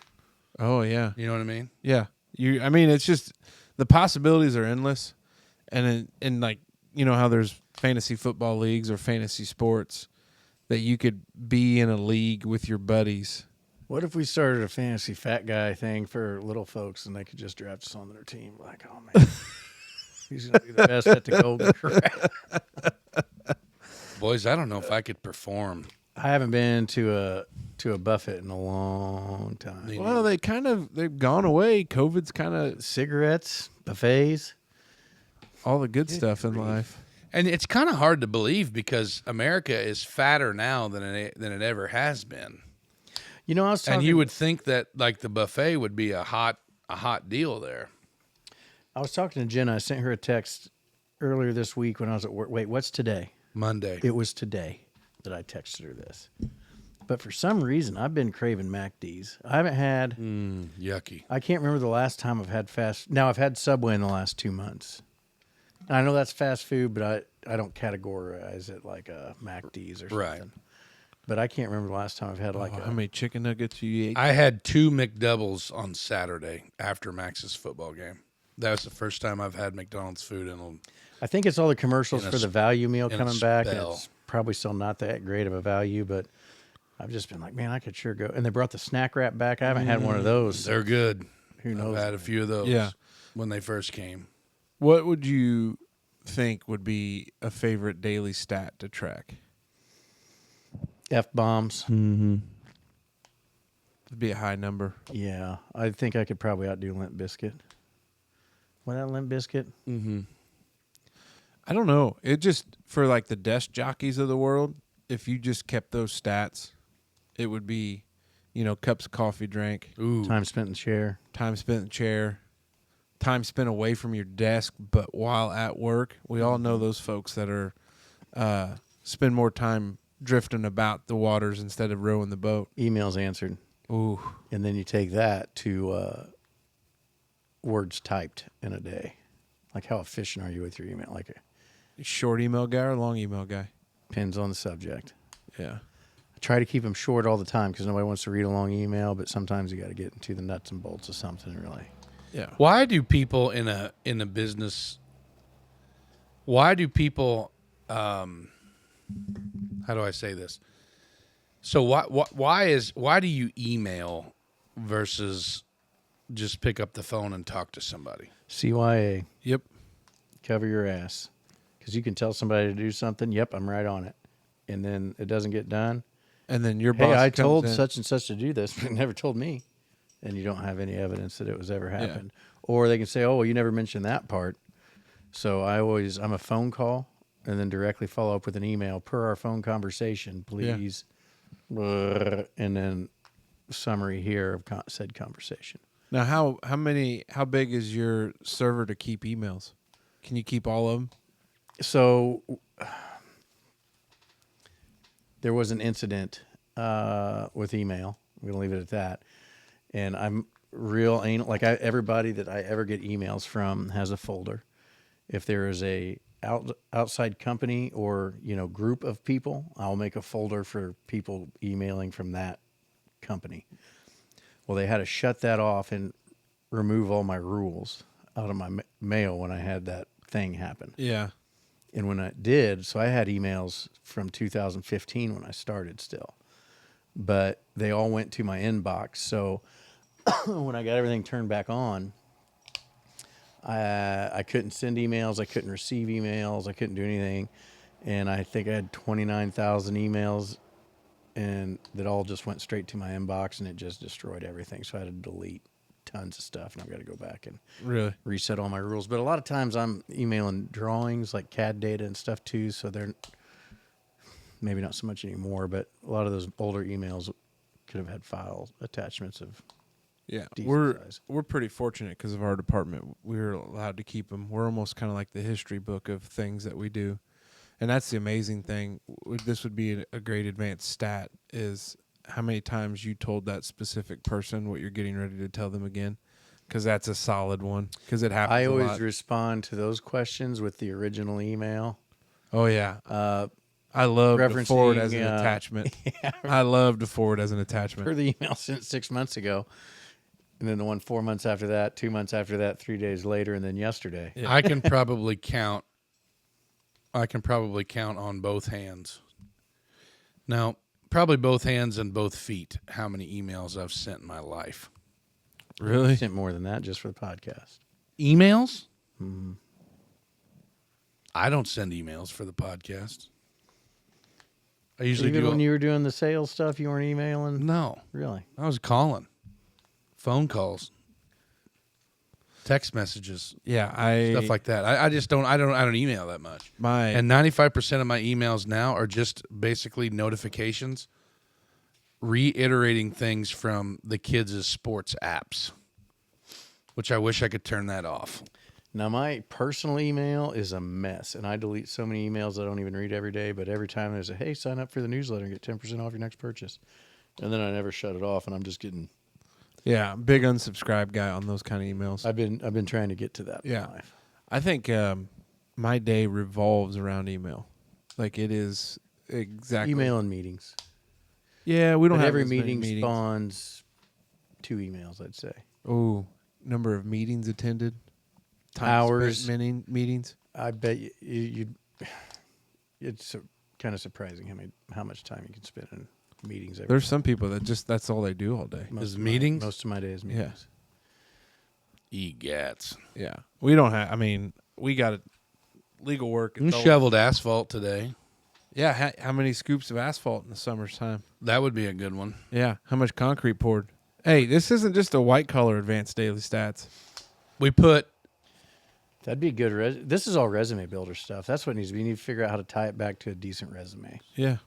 Oh yeah. You know what I mean? Yeah. It's just the possibilities are endless. And like, how there's fantasy football leagues or fantasy sports that you could be in a league with your buddies. What if we started a fantasy fat guy thing for little folks and they could just draft us on their team? Like, oh man, he's gonna be the best at the Golden Corral. Boys, I don't know if I could perform. I haven't been to a buffet in a long time. Me Well, they've gone away. COVID's kind of Cigarettes, buffets. all the good stuff in life. And it's kind of hard to believe because America is fatter now than it ever has been. I was talking. And you would think that like the buffet would be a hot deal there. I was talking to Jenna. I sent her a text earlier this week when I was at work. Wait, what's today? Monday. It was today. that I texted her this. But for some reason, I've been craving MacD's. I haven't had... yucky. I can't remember the last time I've had fast... Now, I've had Subway in the last 2 months. I know that's fast food, but I don't categorize it like a MacD's or something. Right. But I can't remember the last time I've had like how many chicken nuggets you ate? I had 2 McDoubles on Saturday after Max's football game. That was the first time I've had McDonald's food in I think it's all the commercials in a for the s- value meal in a coming back. And spell. it's probably still not that great of a value, but I've just been like, man, I could sure go. And they brought the snack wrap back. I haven't had one of those. They're good. Who knows? I've had a few of those Yeah. when they first came. What would you think would be a favorite daily stat to track? F-bombs. Mm-hmm. It'd be a high number. Yeah. I think I could probably outdo Limp Bizkit. What that Limp Bizkit? Mm-hmm. I don't know. It just, for like the desk jockeys of the world, if you just kept those stats, it would be, cups of coffee drank, Ooh. Time spent in the chair. time spent in the chair, time spent away from your desk, but while at work. We all know those folks that are spend more time drifting about the waters instead of rowing the boat. Emails answered. Ooh. And then you take that to words typed in a day. Like, how efficient are you with your email? Like, it Short email guy or long email guy? depends on the subject. Yeah. I try to keep them short all the time because nobody wants to read a long email, but sometimes you got to get into the nuts and bolts of something, really. Yeah. Why do people in a business? Why do people? How do I say this? So why do you email versus just pick up the phone and talk to somebody? CYA, Yep. cover your ass. Because you can tell somebody to do something, yep, I'm right on it. And then it doesn't get done. And then your Hey, boss I comes told in. such and such to do this, but it never told me. And you don't have any evidence that it was ever happened. Or they can say, oh, well, you never mentioned that part. So I'm a phone call and then directly follow up with an email per our phone conversation, please. And then summary here of said conversation. Now, how big is your server to keep emails? Can you keep all of them? So there was an incident with email. We're going to leave it at that. And I'm real anal. Like, everybody that I ever get emails from has a folder. If there is a outside company or, group of people, I'll make a folder for people emailing from that company. Well, they had to shut that off and remove all my rules out of my mail when I had that thing happen. Yeah. And when I did, so I had emails from 2015 when I started still, but they all went to my inbox. So when I got everything turned back on, I couldn't send emails. I couldn't receive emails. I couldn't do anything. And I think I had 29,000 emails, and that all just went straight to my inbox, and it just destroyed everything. So I had to delete tons of stuff, and I've got to go back and Really? reset all my rules. But a lot of times I'm emailing drawings like CAD data and stuff too, so they're maybe not so much anymore, but a lot of those older emails could have had file attachments of Yeah. decent size. We're pretty fortunate because of our department. We're allowed to keep them. We're almost kind of like the history book of things that we do. And that's the amazing thing. This would be a great advanced stat is how many times you told that specific person what you're getting ready to tell them again, because that's a solid one, because it happens I always a lot. respond to those questions with the original email. Oh, yeah. I love to forward as an referencing, attachment. I love to forward as an attachment. For the email sent 6 months ago, and then the one 4 months after that, 2 months after that, 3 days later, and then yesterday. Yeah. I can probably count on both hands. Now, probably both hands and both feet how many emails I've sent in my life. Really? I sent more than that just for the podcast. Emails? Mm-hmm. I don't send emails for the podcast. I usually Even do. when you were doing the sales stuff, you weren't emailing? No, Really? I was calling, phone calls, text messages, Yeah, stuff like that. I just don't. I don't email that much. And 95% of my emails now are just basically notifications, reiterating things from the kids' sports apps, which I wish I could turn that off. Now, my personal email is a mess, and I delete so many emails I don't even read every day, but every time there's a, hey, sign up for the newsletter and get 10% off your next purchase. And then I never shut it off, and I'm just getting... Yeah, big unsubscribe guy on those kind of emails. I've been trying to get to that in Yeah. life. I think my day revolves around email. Like, it is exactly... Email and meetings. Yeah, we don't But have every as many meeting meetings. spawns 2 emails, I'd say. Oh, number of meetings attended? Time Hours. spent meetings? I bet you it's kind of surprising how much time you can spend in meetings. There's some people that that's all they do all day. Is meetings? Most of my day is meetings. Egats. Yeah. We don't have, we got legal work. We shoveled asphalt today. Yeah, how many scoops of asphalt in the summertime? That would be a good one. Yeah, how much concrete poured? Hey, this isn't just a white collar advanced daily stats. We put... That'd be a good this is all resume builder stuff. That's what needs to be. You need to figure out how to tie it back to a decent resume. Yeah.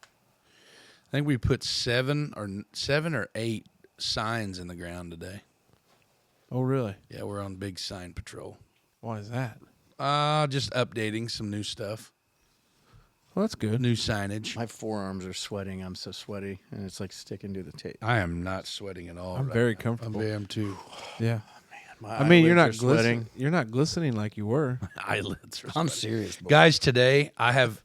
I think we put 7 or 8 signs in the ground today. Oh, really? Yeah, we're on big sign patrol. Why is that? Just updating some new stuff. Well, that's good. New signage. My forearms are sweating. I'm so sweaty, and it's like sticking to the tape. I am not sweating at all. I'm right very now. comfortable. I am too. Yeah. My You're not eyelids are sweating. You're not glistening like you were. Eyelids are I'm sweating. serious, boy. Guys, today I have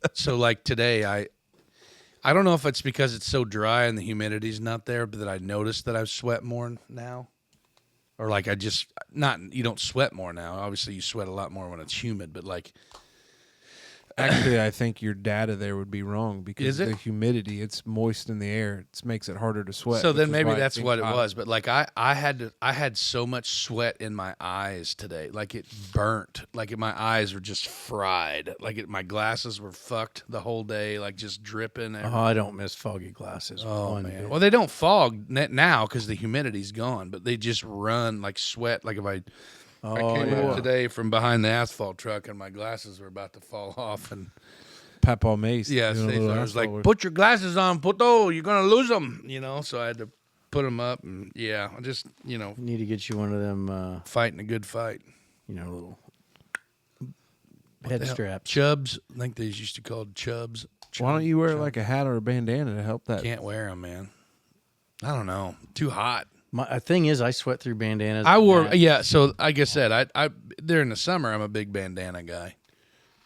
today I don't know if it's because it's so dry and the humidity's not there, but that I noticed that I sweat more now. Or like you don't sweat more now. Obviously you sweat a lot more when it's humid, but like Actually, I think your data there would be wrong because Is it? the humidity, it's moist in the air. It makes it harder to sweat. so which then is maybe why that's seems what it hot. was. But like I had so much sweat in my eyes today. Like it burnt. Like my eyes were just fried. Like my glasses were fucked the whole day, like just dripping. Oh, I don't miss foggy glasses. Oh One man! bit. Well, they don't fog now because the humidity's gone, but they just run like sweat. Like if I came yeah. up today from behind the asphalt truck and my glasses were about to fall off, and Papa Mace. yeah, doing a little I was like, asphalt work. "Put your glasses on, puto! You're gonna lose them," So I had to put them up, and yeah, I just Need to get you one of them, fighting a good fight. little head straps. Chubs, I think they used to call it chubs. Why don't you wear like a hat or a bandana to help that? Can't wear them, man. I don't know. Too hot. My thing is, I sweat through bandanas. I and wore, hats. yeah. So like I said, I during the summer I'm a big bandana guy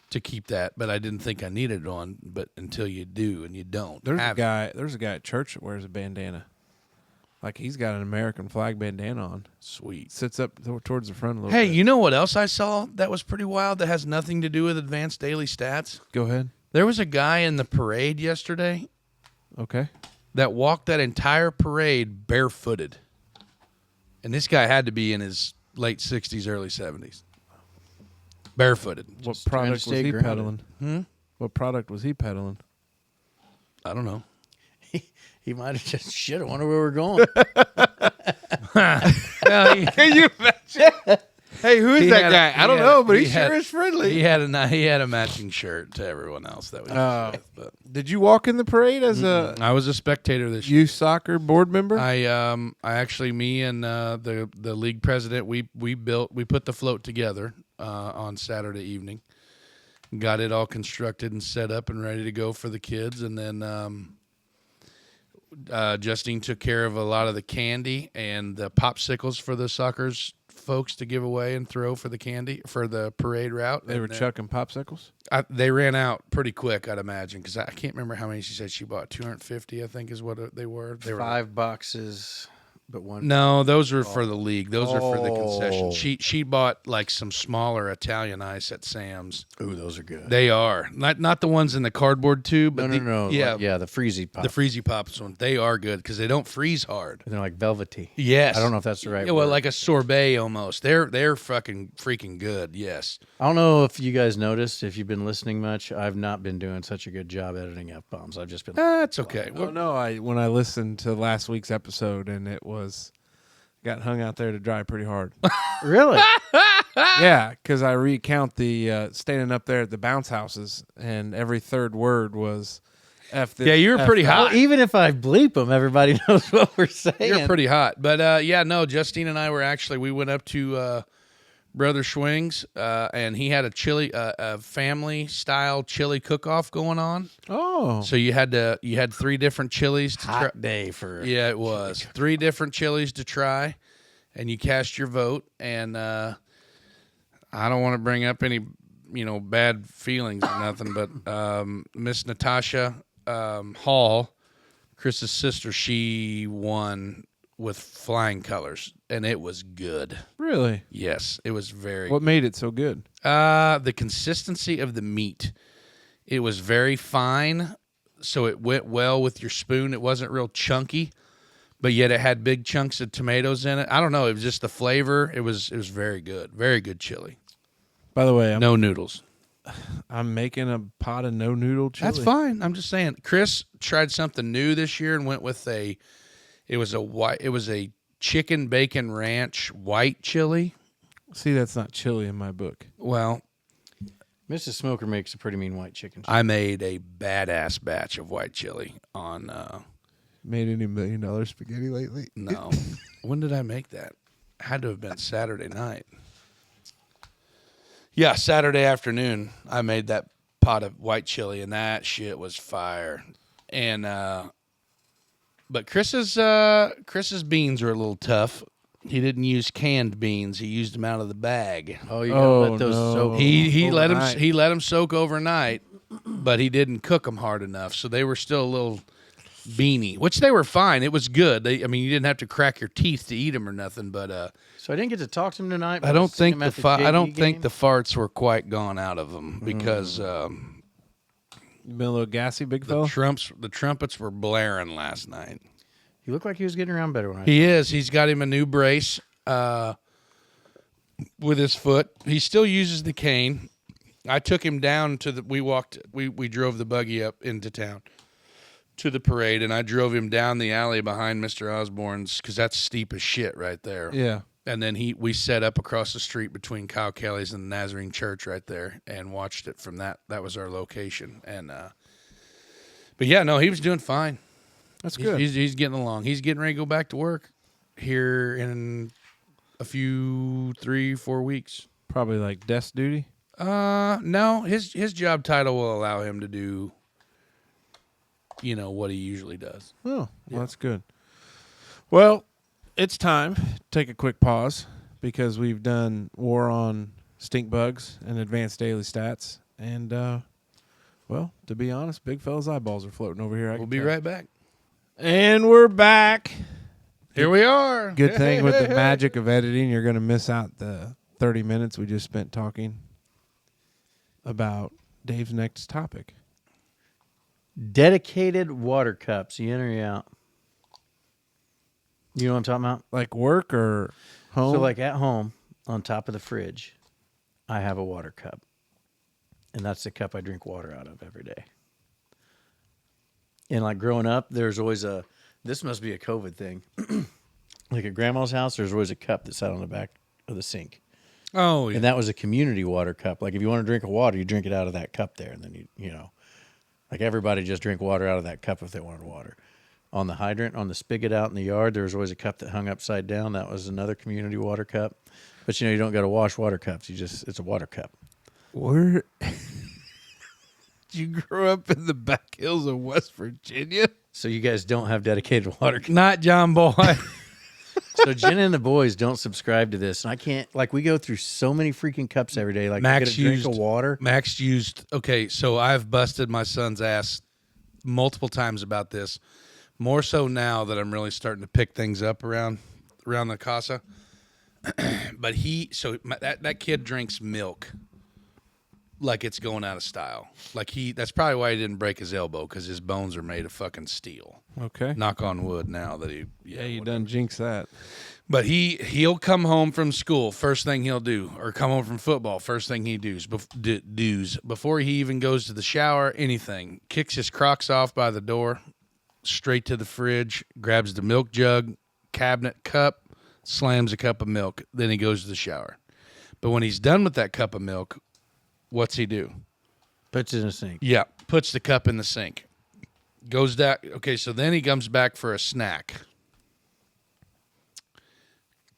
to keep that, but I didn't think I needed one. But until you do, and you don't. There's have a guy at church that wears a bandana. Like he's got an American flag bandana on. Sweet. Sits up towards the front a little Hey, bit. you know what else I saw that was pretty wild? That has nothing to do with advanced daily stats. Go ahead. There was a guy in the parade yesterday Okay. that walked that entire parade barefooted, and this guy had to be in his late 60s, early 70s. Barefooted. What Just trying to product was stay he grounded. peddling? What product was he peddling? I don't know. He might have just shit. I wonder where we're going. Can you imagine? Hey, who is that guy? I don't know, but he sure is friendly. He had a matching shirt to everyone else that we was with, but Did you walk in the parade as a I was a spectator this year. youth soccer board member? I actually, me and the league president, we put the float together on Saturday evening, got it all constructed and set up and ready to go for the kids, and then Justine took care of a lot of the candy and the popsicles for the soccer's folks to give away and throw for the candy for the parade route. They were chucking popsicles? They ran out pretty quick, I'd imagine, because I can't remember how many she said she bought. 250, I think, is what they were. They were 5 boxes, but one. No, those were for the league. Those are for the concession. Oh. She bought like some smaller Italian ice at Sam's. Ooh, those are good. They are not the ones in the cardboard tube, but No. yeah, Yeah, the freezy pop. the Freezy Pops ones. They are good because they don't freeze hard. They're like velvety. Yes, I don't know if that's the right Yeah, well, word. like a sorbet almost. They're fucking freaking good. Yes. I don't know if you guys noticed, if you've been listening much, I've not been doing such a good job editing F-bombs. I've just been... That's okay. Oh no! When I listened to last week's episode and it got hung out there to dry pretty hard. Really? Yeah, because I recount the standing up there at the bounce houses and every third word was F this. Yeah, you were F pretty that. hot. Well, even if I bleep them, everybody knows what we're saying. You're pretty hot. But yeah, no, Justine and I were actually, we went up to Brother Schwings, and he had a family style chili cook off going on. Oh, So you had 3 different chilies to try. Hot day for Yeah, it was 3 different chilies to try, and you cast your vote. And I don't want to bring up any bad feelings or nothing, but Miss Natasha Hall, Chris's sister, she won with flying colors, and it was good. really? Yes, it was very What made it so good? the consistency of the meat. It was very fine, so it went well with your spoon. It wasn't real chunky, but yet it had big chunks of tomatoes in it. I don't know. It was just the flavor. It was very good. Very good chili. By the way, No noodles. I'm making a pot of no noodle chili. That's fine. I'm just saying. Chris tried something new this year and went with a chicken bacon ranch white chili. See, that's not chili in my book. Well, Mrs. Smoker makes a pretty mean white chicken. I made a badass batch of white chili on Made any $1 million spaghetti lately? no. When did I make that? Had to have been Saturday night. Yeah, Saturday afternoon I made that pot of white chili, and that shit was fire. And but Chris's beans are a little tough. He didn't use canned beans. He used them out of the bag. Oh, you gotta let those no. soak. He let Overnight. them soak overnight, but he didn't cook them hard enough, so they were still a little beany, which they were fine. It was good. You didn't have to crack your teeth to eat them or nothing. But So I didn't get to talk to him tonight. But I don't seen think him at the JV the game. farts were quite gone out of them because You been a little gassy, big the fella? the trumpets were blaring last night. He looked like he was getting around better when I. He is. He's got him a new brace with his foot. He still uses the cane. I took him down to we drove the buggy up into town to the parade, and I drove him down the alley behind Mr. Osborne's because that's steep as shit right there. Yeah. And then we set up across the street between Kyle Kelly's and the Nazarene Church right there and watched it from that. That was our location. And but yeah, no, he was doing fine. That's good. He's getting along. He's getting ready to go back to work here in a few 3-4 weeks. Probably like desk duty. No, his job title will allow him to do what he usually does. Oh, well, that's good. Well, it's time to take a quick pause because we've done War on Stink Bugs and Advanced Daily Stats. And, well, to be honest, big fella's eyeballs are floating over here. We'll be right back. And we're back. Here we are. Good thing with the magic of editing, you're going to miss out the 30 minutes we just spent talking about Dave's next topic. Dedicated water cups. You in or you out? You know what I'm talking about? Like work or home? So like at home, on top of the fridge, I have a water cup. And that's the cup I drink water out of every day. And like growing up, there's always this must be a COVID thing. Like at grandma's house, there's always a cup that sat on the back of the sink. Oh, yeah. And that was a community water cup. Like if you want to drink a water, you drink it out of that cup there. And then like everybody just drink water out of that cup if they wanted water. On the hydrant, on the spigot out in the yard, there was always a cup that hung upside down. That was another community water cup. But you don't got to wash water cups. It's a water cup. Where you grew up in the back hills of West Virginia? So you guys don't have dedicated water cups. Not John Boy. So Jen and the boys don't subscribe to this. And I can't, we go through so many freaking cups every day. Like, Max get a drink used of water. Max used, okay, so I've busted my son's ass multiple times about this. More so now that I'm really starting to pick things up around the casa. But that kid drinks milk like it's going out of style. That's probably why he didn't break his elbow, because his bones are made of fucking steel. Okay. Knock on wood now that he... Yeah, you done jinx that. But he'll come home from school, first thing he'll do, or come home from football, first thing he does, before he even goes to the shower, anything, kicks his Crocs off by the door, straight to the fridge, grabs the milk jug, cabinet, cup, slams a cup of milk, then he goes to the shower. But when he's done with that cup of milk, what's he do? Puts it in a sink. Yeah, puts the cup in the sink. Goes down. Okay, so then he comes back for a snack.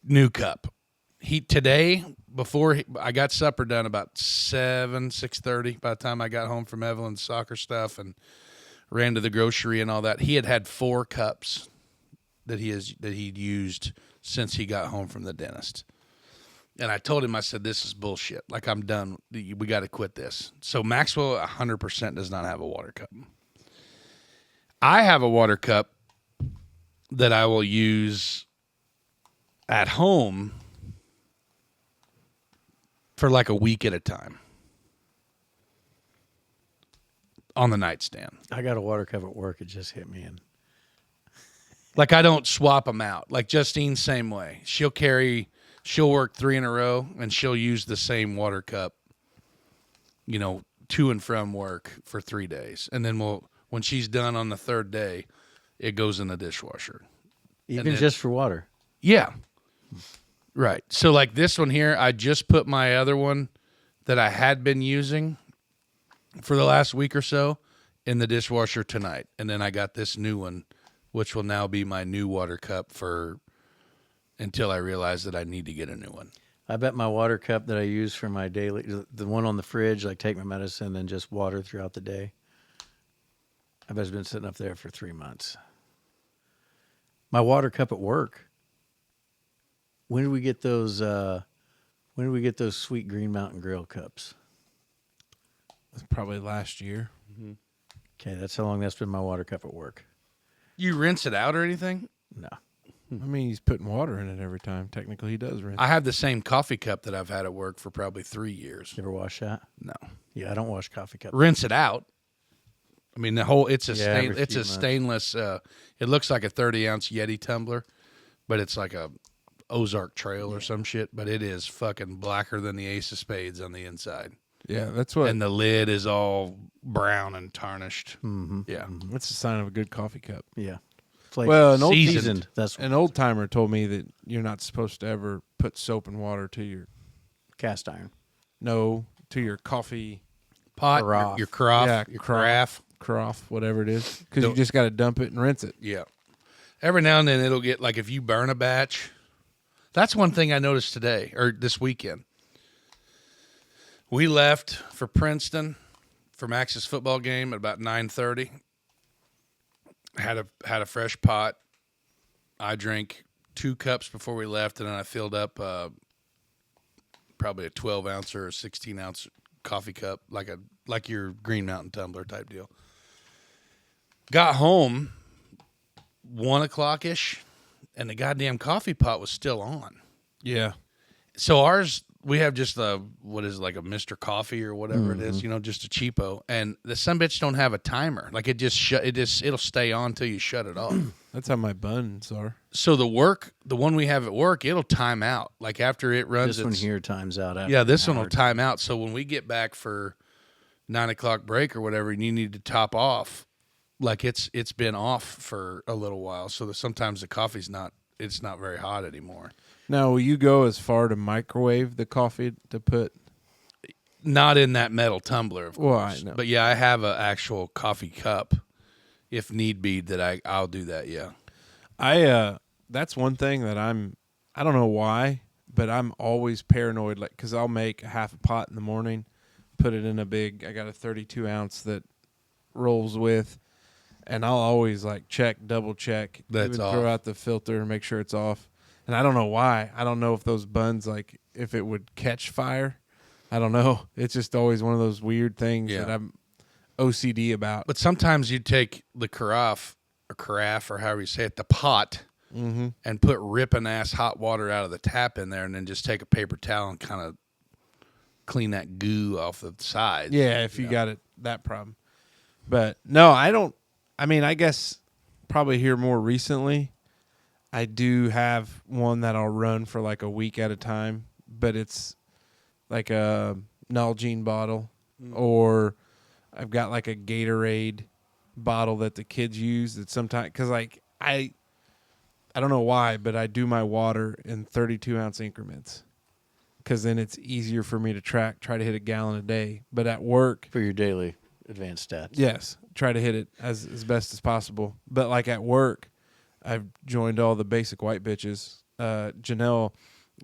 New cup. Today, before I got supper done about 6:30 by the time I got home from Evelyn's soccer stuff and ran to the grocery and all that. He had 4 cups that he'd used since he got home from the dentist. And I told him, I said, this is bullshit. Like, I'm done. We got to quit this. So Maxwell 100% does not have a water cup. I have a water cup that I will use at home for like a week at a time on the nightstand. I got a water cup at work. It just hit me in. Like, I don't swap them out. Like Justine, same way. She'll work 3 in a row, and she'll use the same water cup, to and from work for 3 days. And then when she's done on the 3rd day, it goes in the dishwasher. Even just for water? Yeah. Right. So like this one here, I just put my other one that I had been using for the last week or so in the dishwasher tonight. And then I got this new one, which will now be my new water cup until I realize that I need to get a new one. I bet my water cup that I use for my daily, the one on the fridge, like take my medicine and just water throughout the day, I bet it's been sitting up there for 3 months. My water cup at work. When did we get those? When did we get those sweet Green Mountain Grill cups? That's probably last year. Mm-hmm. Okay, that's how long that's been my water cup at work. You rinse it out or anything? No. I mean, he's putting water in it every time. Technically, he does rinse. I have the same coffee cup that I've had at work for probably 3 years. You ever wash that? No. Yeah, I don't wash coffee cups. Rinse it out. I mean, it's a every stainless. It looks like a 30-ounce Yeti tumbler, but it's like a Ozark Trail or some shit. But it is fucking blacker than the Ace of Spades on the inside. Yeah, that's what. And the lid is all brown and tarnished. Mm-hmm. Yeah, that's a sign of a good coffee cup. Yeah. It's like Well, seasoned. That's an old timer told me that you're not supposed to ever put soap and water to your cast iron. No, to your coffee pot, carafe. your carafe, Yeah, your carafe. Whatever it is, because you just got to dump it and rinse it. Yeah. Every now and then it'll get, like, if you burn a batch. That's one thing I noticed today, or this weekend. We left for Princeton for Max's football game at about 9:30. Had a fresh pot. I drank 2 cups before we left, and then I filled up probably a 12-ounce or a 16-ounce coffee cup, like your Green Mountain tumbler type deal. Got home 1 o'clock-ish, and the goddamn coffee pot was still on. Yeah. So ours, we have just like a Mr. Coffee or whatever it is, just a cheapo. And the sumbitch don't have a timer. Like it'll stay on till you shut it off. That's how my buns are. So the one we have at work, it'll time out. Like after it runs. This one here times out. After this one will time out. So when we get back for 9 o'clock break or whatever, and you need to top off, like it's been off for a little while. So sometimes the coffee's not very hot anymore. Now, will you go as far to microwave the coffee to put? Not in that metal tumbler, of course. Well, I know. But yeah, I have an actual coffee cup, if need be, that I'll do that. Yeah. That's one thing that I don't know why, but I'm always paranoid. Like, cause I'll make a half a pot in the morning, put it in I got a 32 ounce that rolls with, and I'll always double check, That's off. throw out the filter and make sure it's off. And I don't know why. I don't know if those buns, if it would catch fire. I don't know. It's just always one of those weird things that I'm OCD about. But sometimes you take the carafe or however you say it, the pot, and put ripping ass hot water out of the tap in there, and then just take a paper towel and kind of clean that goo off the sides. Yeah, if you got that problem. But no, I don't. I mean, I guess probably here more recently. I do have one that I'll run for like a week at a time, but it's like a Nalgene bottle, or I've got like a Gatorade bottle that the kids use. That sometimes, because I don't know why, but I do my water in 32 ounce increments, because then it's easier for me to try to hit a gallon a day. But at work, for your daily advanced stats. yes, try to hit it as best as possible. But like at work, I've joined all the basic white bitches. Janelle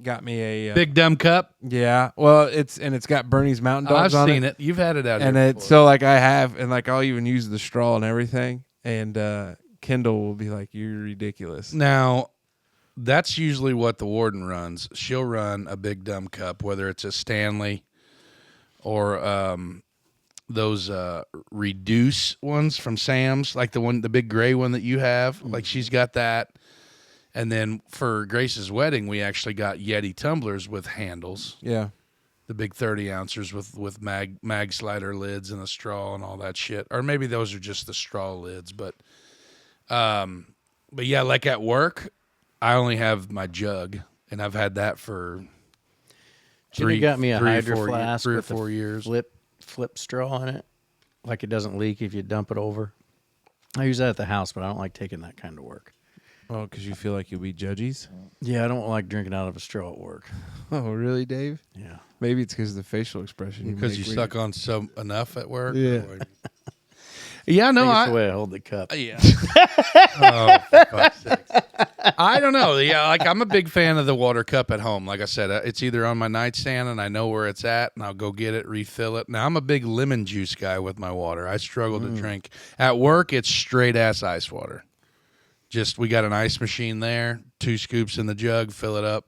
got me a Big dumb cup. Yeah, well, it's got Bernie's Mountain Dogs I've on seen it. You've had it out and here it's before. so like I have, and like I'll even use the straw and everything. And Kendall will be like, "You're ridiculous." Now, that's usually what the warden runs. She'll run a big dumb cup, whether it's a Stanley or those reduce ones from Sam's, like the big gray one that you have. Like she's got that. And then for Grace's wedding, we actually got Yeti tumblers with handles. Yeah, The big 30 ounces with mag slider lids and a straw and all that shit. Or maybe those are just the straw lids. But yeah, like at work, I only have my jug, and I've had that for Jimmy got me a Hydro 4 flask 3 or with 4 years. flip straw in it, like it doesn't leak if you dump it over. I use that at the house, but I don't like taking that kind of work. oh, because you feel like you'll be judges. Yeah, I don't like drinking out of a straw at work. Oh, really, Dave? Yeah. Maybe it's because of the facial expression. Because you make suck on enough at work. Yeah. Yeah, no, I think it's the way I hold the cup. Yeah. Oh, for fuck's sake. I don't know. Yeah, like I'm a big fan of the water cup at home. Like I said, it's either on my nightstand and I know where it's at, and I'll go get it, refill it. Now I'm a big lemon juice guy with my water. I struggle to drink. At work, it's straight ass ice water. Just we got an ice machine there, 2 scoops in the jug, fill it up.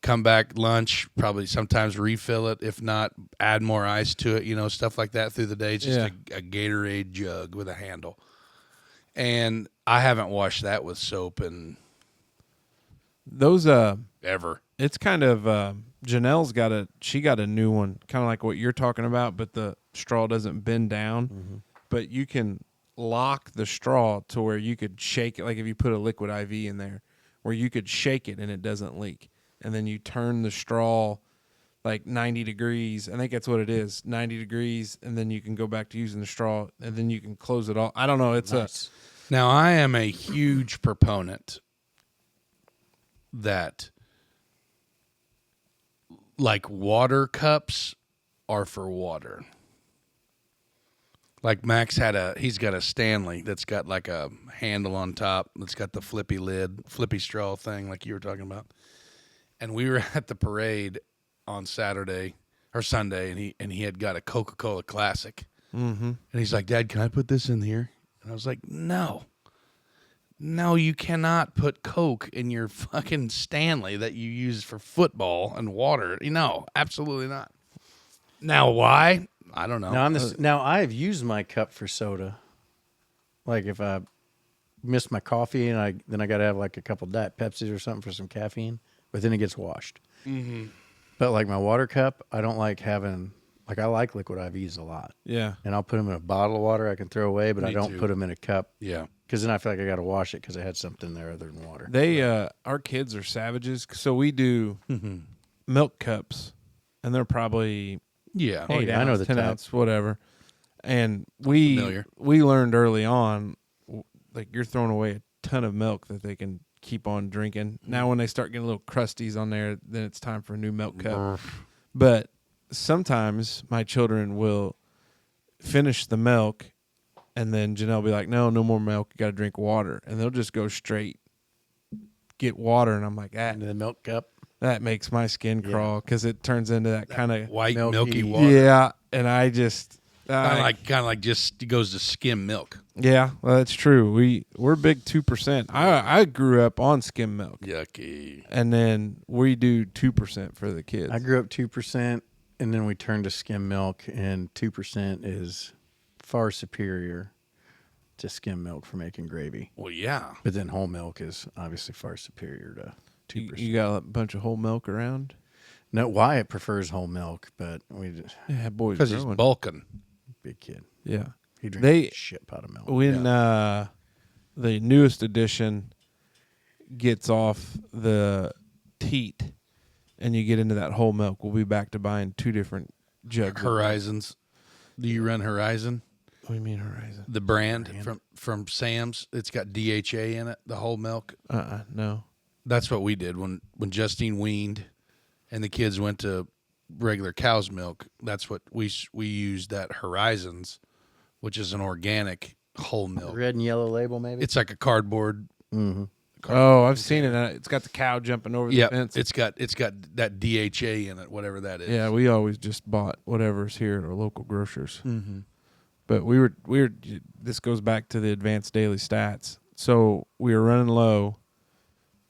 Come back lunch, probably sometimes refill it. If not, add more ice to it, stuff like that through the day. It's just a Gatorade jug with a handle. And I haven't washed that with soap in those ever. It's kind of Janelle's got a new one, kind of like what you're talking about, but the straw doesn't bend down. But you can lock the straw to where you could shake it, like if you put a liquid IV in there, where you could shake it and it doesn't leak. And then you turn the straw like 90 degrees. I think that's what it is, 90 degrees, and then you can go back to using the straw, and then you can close it all. I don't know. It's Nice. Now, I am a huge proponent that, like, water cups are for water. Like Max he's got a Stanley that's got like a handle on top that's got the flippy straw thing like you were talking about. And we were at the parade on Saturday or Sunday, and he had got a Coca-Cola Classic. Mm-hmm. And he's like, "Dad, can I put this in here?" And I was like, No, you cannot put Coke in your fucking Stanley that you use for football and water. No, absolutely not. Now, why? I don't know. Now I've used my cup for soda. Like if I miss my coffee and I got to have like a couple Diet Pepsis or something for some caffeine, but then it gets washed. Mm-hmm. But like my water cup, I don't like having. Like I like liquid IVs a lot. yeah. And I'll put them in a bottle of water I can throw away, but I don't too. put them in a cup. Yeah. Because then I feel like I got to wash it because I had something there other than water. They our kids are savages, so we do milk cups, and they're probably Yeah. 8 yeah, I ounce, know the 10 type. ounce, whatever. And we learned early on, like you're throwing away a ton of milk that they can keep on drinking. Now when they start getting little crusties on there, then it's time for a new milk cup. But sometimes my children will finish the milk, and then Janelle will be like, no more milk, you got to drink water. And they'll just go straight get water, and I'm like, Into the milk cup. that makes my skin crawl because it turns into that kind of White milky milky water. yeah, and I just Kind of like just goes to skim milk. yeah, well, that's true. We're big 2%. I grew up on skim milk, Yucky. and then we do 2% for the kids. I grew up 2%, and then we turned to skim milk, and 2% is far superior to skim milk for making gravy. Well, yeah. But then whole milk is obviously far superior to 2%. You got a bunch of whole milk around? No, Wyatt prefers whole milk, but we just Yeah, boys, Because he's growing. bulking. big kid. Yeah. He drinks They- a shit pot of milk. When the newest edition gets off the teat and you get into that whole milk, we'll be back to buying 2 different jugs. Horizons. Do you run Horizon? What do you mean Horizon? The brand from Sam's. It's got DHA in it, the whole milk. No. That's what we did when Justine weaned and the kids went to regular cow's milk. That's what we used, that Horizons, which is an organic whole milk. Red and yellow label, maybe? It's like a cardboard. Mm-hmm. Oh, I've seen it. It's got the cow jumping over the Yep, fence. it's got that DHA in it, whatever that is. Yeah, we always just bought whatever's here at our local grocers. Mm-hmm. But we were. This goes back to the advanced daily stats. So we were running low,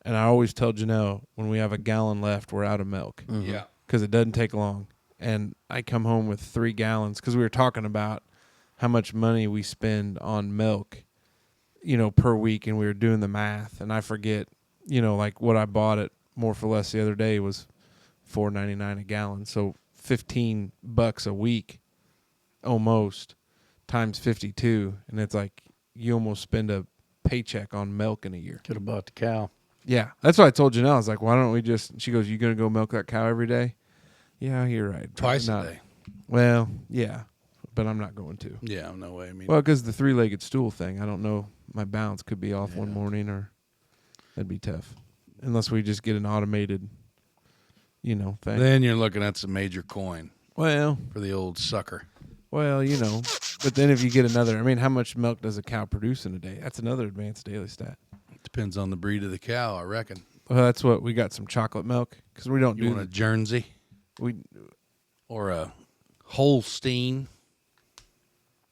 and I always tell Janelle when we have a gallon left, we're out of milk. Mm-hmm. Yeah. Because it doesn't take long. And I come home with 3 gallons because we were talking about how much money we spend on milk, per week, and we were doing the math. And I forget, like what I bought at More for Less the other day was $4.99 a gallon. So $15 a week, almost, times 52, and it's like you almost spend a paycheck on milk in a year. Could have bought the cow. Yeah, that's what I told Janelle. I was like, why don't we just? She goes, you gonna go milk that cow every day? Yeah, you're right. Twice not. a day. Well, yeah, but I'm not going to. Yeah, no way. I mean, Well, because the 3-legged stool thing, I don't know. My balance could be off one morning, or that'd be tough. Unless we just get an automated, thing. then you're looking at some major coin Well, for the old sucker. But then if you get another, how much milk does a cow produce in a day? That's another advanced daily stat. Depends on the breed of the cow, I reckon. Well, that's what we got. Some chocolate milk because we don't You want a Jersey we. or a Holstein?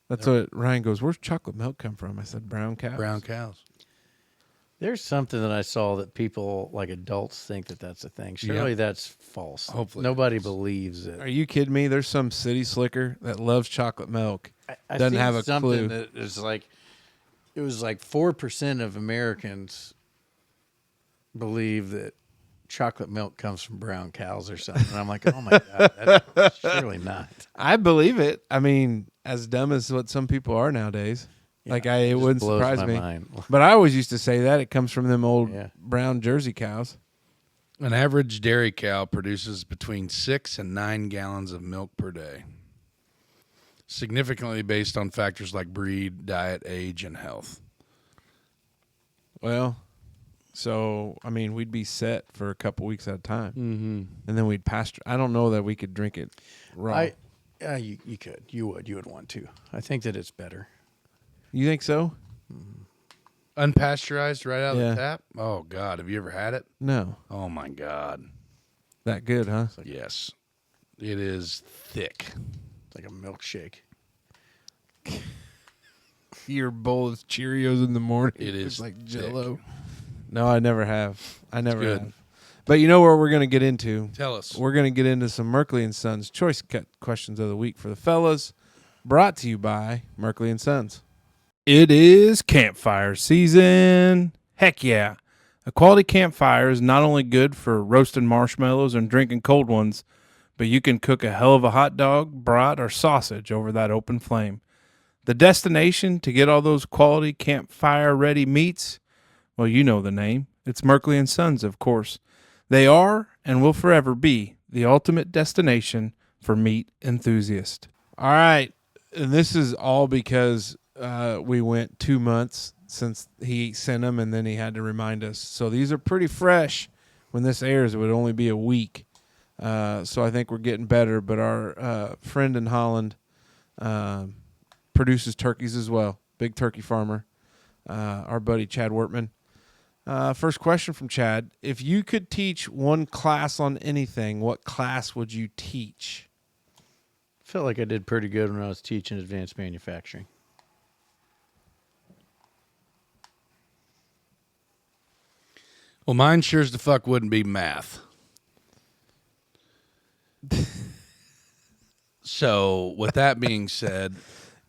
That's what Ryan goes. Where's chocolate milk come from? I said brown cows. Brown cows. There's something that I saw that people, like adults, think that that's a thing. Surely that's false. Hopefully Nobody it is. believes it. Are you kidding me? There's some city slicker that loves chocolate milk. I doesn't seen have a something clue. that is like, it was like 4% of Americans believe that chocolate milk comes from brown cows or something. And I'm like, oh my God, that's surely not. I believe it. As dumb as what some people are nowadays. Yeah, it just wouldn't blows surprise my me. mind. But I always used to say that it comes from them old Yeah. brown Jersey cows. An average dairy cow produces between 6 and 9 gallons of milk per day, significantly based on factors like breed, diet, age, and health. Well, so we'd be set for a couple weeks at a time, and then we'd pasture. I don't know that we could drink it raw. You could. You would want to. I think that it's better. You think so? Unpasteurized right out of Yeah. the tap? Oh, God. Have you ever had it? No, Oh, my God. that good, huh? Yes. It is thick. It's like a milkshake. Your bowl of Cheerios in the morning. It is It's like thick. Jell-O. No, I never have. I never good. have. But you know where we're going to get into? Tell us. We're going to get into some Merkley & Sons Choice Cut questions of the week for the fellas, brought to you by Merkley & Sons. It is campfire season. Heck yeah. A quality campfire is not only good for roasting marshmallows and drinking cold ones, but you can cook a hell of a hot dog, brat, or sausage over that open flame. The destination to get all those quality campfire-ready meats, well, you know the name. It's Merkley & Sons, of course. They are and will forever be the ultimate destination for meat enthusiasts. All right, and this is all because we went 2 months since he sent them, and then he had to remind us. So these are pretty fresh. When this airs, it would only be a week. So I think we're getting better. But our friend in Holland produces turkeys as well. Big turkey farmer. Our buddy Chad Wortman. First question from Chad. If you could teach one class on anything, what class would you teach? Felt like I did pretty good when I was teaching advanced manufacturing. Well, mine sure as the fuck wouldn't be math. So, with that being said,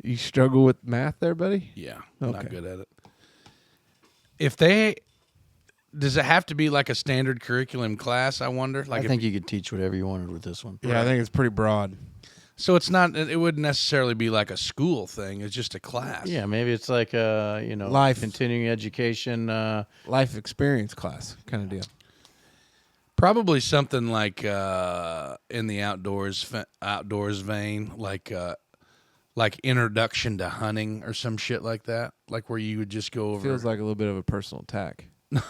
You struggle with math there, buddy? yeah, Okay. not good at it. Does it have to be like a standard curriculum class, I wonder? Like I think you could teach whatever you wanted with this one. Yeah, I think it's pretty broad. so it's not, it wouldn't necessarily be like a school thing. It's just a class. Yeah, maybe it's like Life. continuing education. Life experience class kind of deal. Probably something like in the outdoors vein, like introduction to hunting or some shit like that, like where you would just go over. Feels like a little bit of a personal attack. No,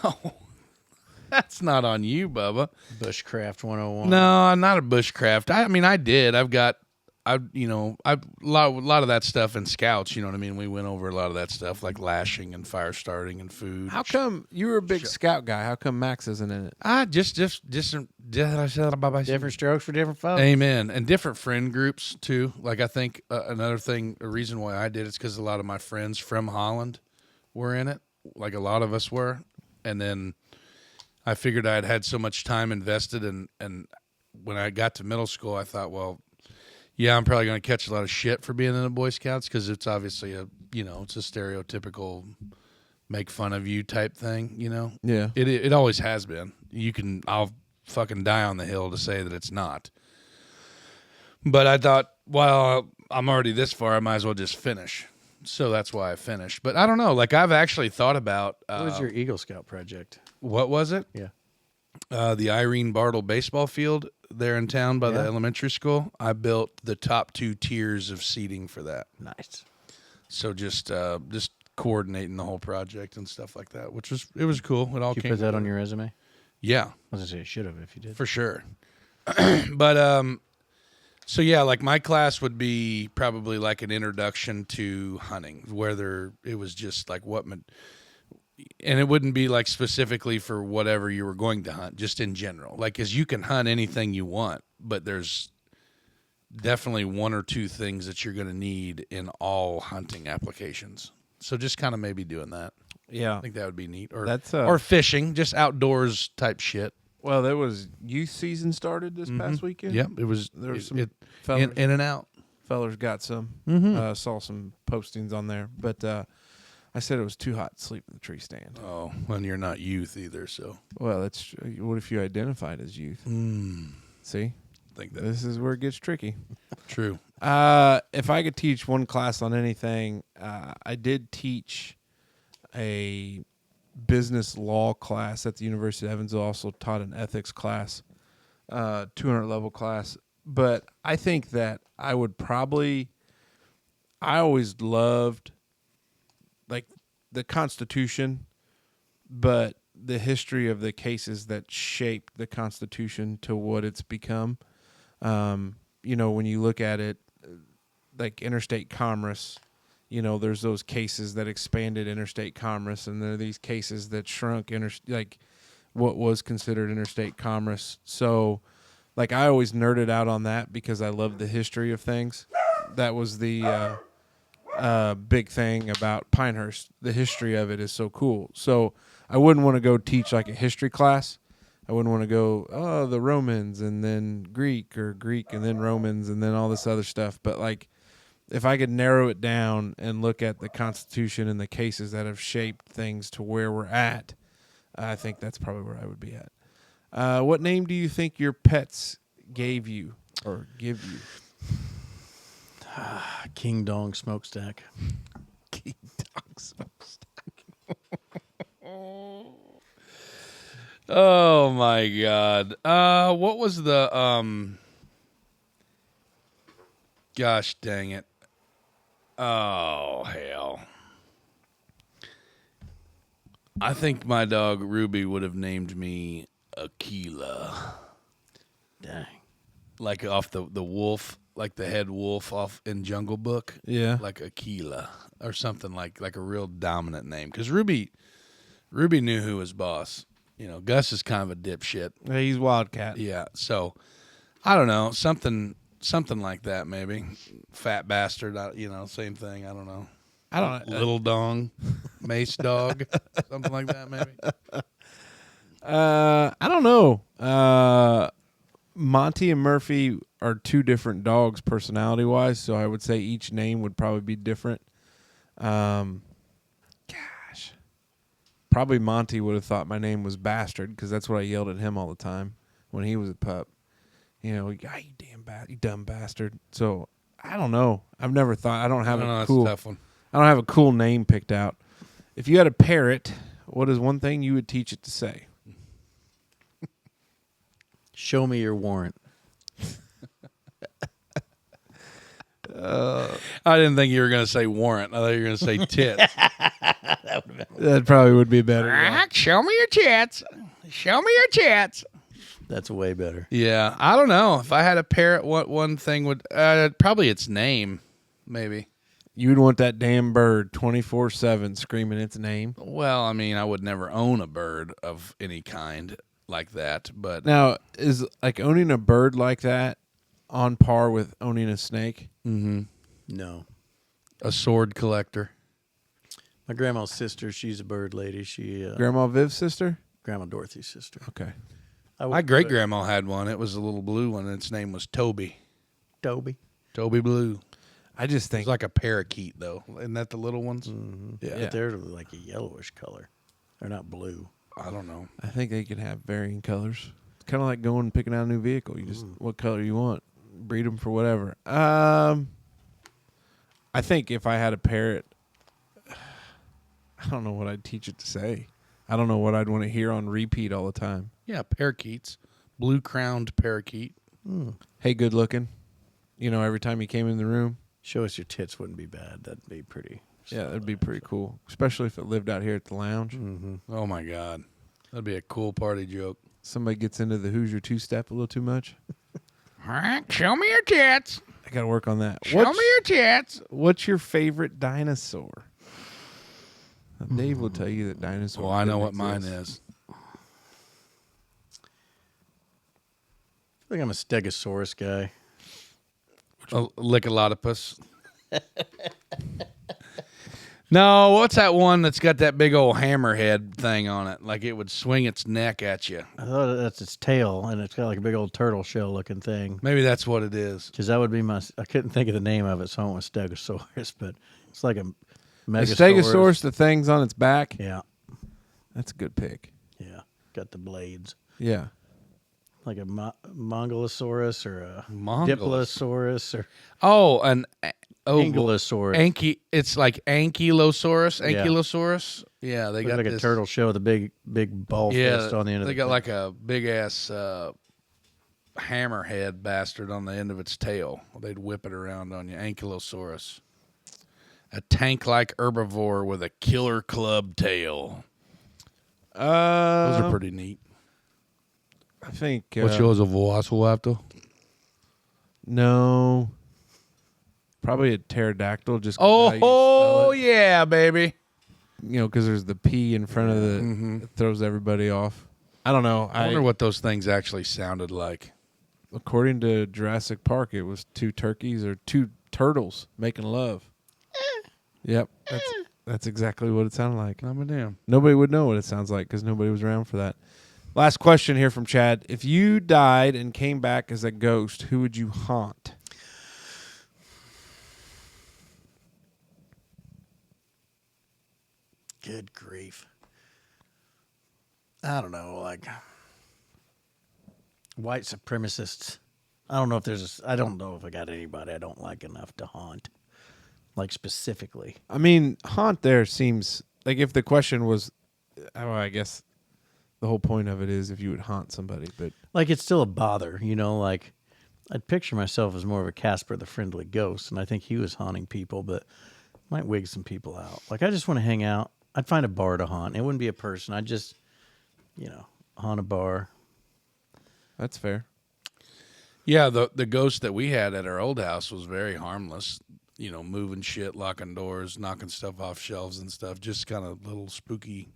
that's not on you, Bubba. Bushcraft 101. No, I'm not a bushcraft. I mean, I did. I've got a lot of that stuff in Scouts. You know what I mean? We went over a lot of that stuff, like lashing and fire starting and food. How come you were a big scout guy? How come Max isn't in it? Just Different strokes for different folks. Amen. And different friend groups too. Like I think a reason why I did it is because a lot of my friends from Holland were in it. Like a lot of us were, and then I figured I had so much time invested, and when I got to middle school, I thought, well, yeah, I'm probably going to catch a lot of shit for being in the Boy Scouts because it's obviously it's a stereotypical make fun of you type thing, Yeah. It always has been. I'll fucking die on the hill to say that it's not. But I thought, well, I'm already this far, I might as well just finish. So that's why I finished. But I don't know. Like I've actually thought about. What was your Eagle Scout project? What was it? Yeah. The Irene Bartle baseball field there in town by the elementary school. I built the top 2 tiers of seating for that. Nice. So just coordinating the whole project and stuff like that, it was cool. It all Did you came put that together. on your resume? Yeah. I was gonna say you should have if you did. For sure. But so yeah, like my class would be probably like an introduction to hunting, whether it was just like and it wouldn't be like specifically for whatever you were going to hunt, just in general. Like, 'cause you can hunt anything you want, but there's definitely 1 or 2 things that you're going to need in all hunting applications. So just kind of maybe doing that. Yeah. I think that would be neat. Or That's or fishing, just outdoors type shit. Well, there was youth season started this past weekend. Yep, it was. There was some in fellers, and out. fellers got some. Saw some postings on there, but I said it was too hot to sleep in the tree stand. Oh, and you're not youth either, so. Well, that's what if you identified as youth? See, I think that this is where it gets tricky. true. If I could teach one class on anything, I did teach a business law class at the University of Evansville. Also taught an ethics class, 200 level class. But I think that I always loved like the Constitution, but the history of the cases that shaped the Constitution to what it's become. When you look at it, like interstate commerce, there's those cases that expanded interstate commerce, and there are these cases that shrunk what was considered interstate commerce. So, like, I always nerded out on that because I love the history of things. That was the big thing about Pinehurst. The history of it is so cool. So I wouldn't want to go teach like a history class. I wouldn't want to go, the Romans and then Greek, or Greek and then Romans and then all this other stuff. But like, if I could narrow it down and look at the Constitution and the cases that have shaped things to where we're at, I think that's probably where I would be at. What name do you think your pets gave you or give you? King Dong Smokestack. King Dong Smokestack. Oh my God. What was the gosh dang it. Oh hell. I think my dog Ruby would have named me Aquila. Dang. Like off the wolf, like the head wolf off in Jungle Book. Yeah. Like Aquila or something like a real dominant name. Because Ruby knew who was boss. Gus is kind of a dipshit. Yeah, he's Wildcat. Yeah, so I don't know, something like that maybe. Fat bastard, same thing. I don't know. I don't know. Little dong, mace dog, something like that maybe. I don't know. Monty and Murphy are 2 different dogs personality wise, so I would say each name would probably be different. Probably Monty would have thought my name was Bastard because that's what I yelled at him all the time when he was a pup. You dumb bastard. So I don't know. I've never thought. I don't have a cool. That's a tough one. I don't have a cool name picked out. If you had a parrot, what is one thing you would teach it to say? Show me your warrant. I didn't think you were going to say warrant. I thought you were going to say tits. That probably would be better. Yeah. Show me your tits. Show me your tits. That's way better. Yeah, I don't know. If I had a parrot, what one thing would probably its name, maybe. You would want that damn bird 24/7 screaming its name. Well, I mean, I would never own a bird of any kind like that, but Now, is like owning a bird like that on par with owning a snake? No. a sword collector. My grandma's sister, she's a bird lady. She Grandma Viv's sister? Grandma Dorothy's sister. Okay. My great grandma had one. It was a little blue one, and its name was Toby. Toby Blue. I just It's think like a parakeet, though. Isn't that the little ones? Mm-hmm. Yeah. But they're like a yellowish color. They're not blue. I don't know. I think they could have varying colors. It's kind of like going and picking out a new vehicle. You just what color you want, breed them for whatever. I think if I had a parrot, I don't know what I'd teach it to say. I don't know what I'd want to hear on repeat all the time. Yeah, parakeets. Blue-crowned parakeet. Hey, good looking. You know, every time you came in the room. Show us your tits wouldn't be bad. That'd be pretty. Yeah, that'd be pretty cool, especially if it lived out here at the lounge. Mm-hmm. Oh, my God. That'd be a cool party joke. Somebody gets into the Hoosier two-step a little too much. All right, show me your tits. I got to work on that. Show me your tits. What's your favorite dinosaur? Now, Dave will tell you that dinosaurs. Well, I know what didn't mine exist. is. I think I'm a Stegosaurus guy. A Liccolotopus. No, what's that one that's got that big old hammerhead thing on it? Like it would swing its neck at you. I thought that's its tail, and it's got like a big old turtle shell looking thing. Maybe that's what it is. Because that would be my. I couldn't think of the name of it, so I went with Stegosaurus. But it's like a The Megasaurus. Stegosaurus, the thing's on its back. Yeah, That's a good pick. yeah. Got the blades. Yeah. Like a Mongolosaurus or a Mongolus. Diplosaurus or Oh, Ankylosaurus. It's like Ankylosaurus. Yeah, they Looks got like this, a turtle shell with a big ball fist on the end of they it. got like a big ass hammerhead bastard on the end of its tail. They'd whip it around on you. Ankylosaurus, a tank-like herbivore with a killer club tail. Those are pretty neat. I think. What's yours, a velociraptor? No. Probably a pterodactyl. Just 'cause how you spell it. Yeah, baby. You know, because there's the P in front of the. It throws everybody off. I don't know. I wonder what those things actually sounded like. According to Jurassic Park, it was two turkeys or two turtles making love. Yep, that's exactly what it sounded like. I'm a damn. Nobody would know what it sounds like because nobody was around for that. Last question here from Chad. If you died and came back as a ghost, who would you haunt? Good grief. I don't know, like white supremacists. I don't know if I don't know if I got anybody I don't like enough to haunt. Like specifically. I mean, haunt there seems like if the question was, well, I guess the whole point of it is if you would haunt somebody, but Like it's still a bother, you know, like I'd picture myself as more of a Casper the Friendly Ghost, and I think he was haunting people, but might wig some people out. Like I just want to hang out. I'd find a bar to haunt. It wouldn't be a person. I'd just, haunt a bar. that's fair. Yeah, the ghost that we had at our old house was very harmless. You know, moving shit, locking doors, knocking stuff off shelves and stuff. Just kind of little spooky,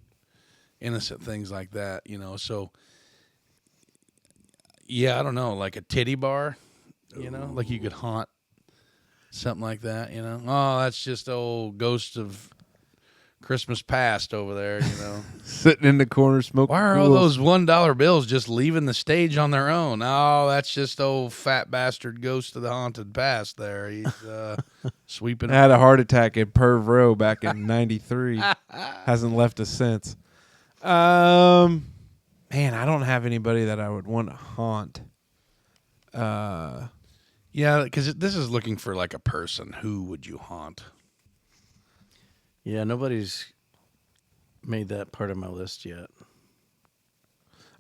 innocent things like that, you know. So, yeah, I don't know, like a titty bar, you know, like you could haunt something like that, you know. Oh, that's just old ghost of Christmas past over there, you know. Sitting in the corner smoking. Why are all cools. those $1 bills just leaving the stage on their own? Oh, that's just old fat bastard ghost of the haunted past there. He's sweeping. I had a heart attack at Perv Row back in '93. Hasn't left us since. Man, I don't have anybody that I would want to haunt. Yeah, because this is looking for like a person. Who would you haunt? Yeah, nobody's made that part of my list yet.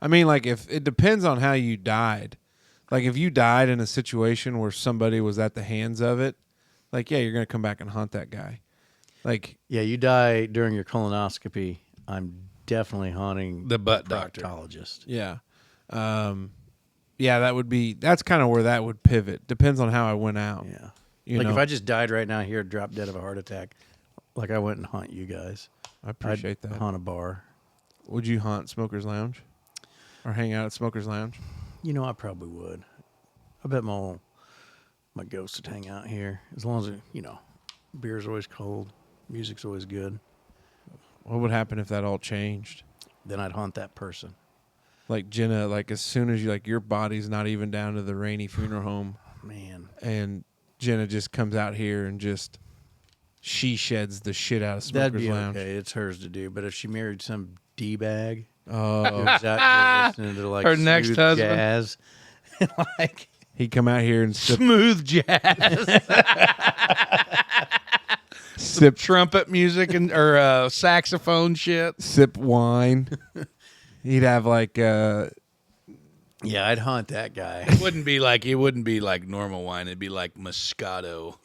I mean, like if it depends on how you died. Like if you died in a situation where somebody was at the hands of it, like yeah, you're gonna come back and haunt that guy. Like Yeah, you die during your colonoscopy. I'm definitely haunting The butt doctor. proctologist. yeah, yeah, that's kind of where that would pivot. Depends on how I went out. Yeah. You Like know? if I just died right now here, dropped dead of a heart attack, like I went and haunt you guys. I appreciate I'd that. haunt a bar. Would you haunt Smoker's Lounge? Or hang out at Smoker's Lounge? You know, I probably would. I bet my ghost would hang out here. As long as, beer's always cold, music's always good. What would happen if that all changed? Then I'd haunt that person. Like Jenna, like as soon as your body's not even down to the Rainey funeral home, Man. and Jenna just comes out here and she sheds the shit out of That'd Smoker's be Lounge. okay. It's hers to do. But if she married some D-bag Oh, who's out here listening to like Her next smooth husband. jazz, like he'd come out here and Smooth jazz. sip Trumpet music or saxophone shit. sip wine. He'd have yeah, I'd haunt that guy. It wouldn't be like normal wine. It'd be like Moscato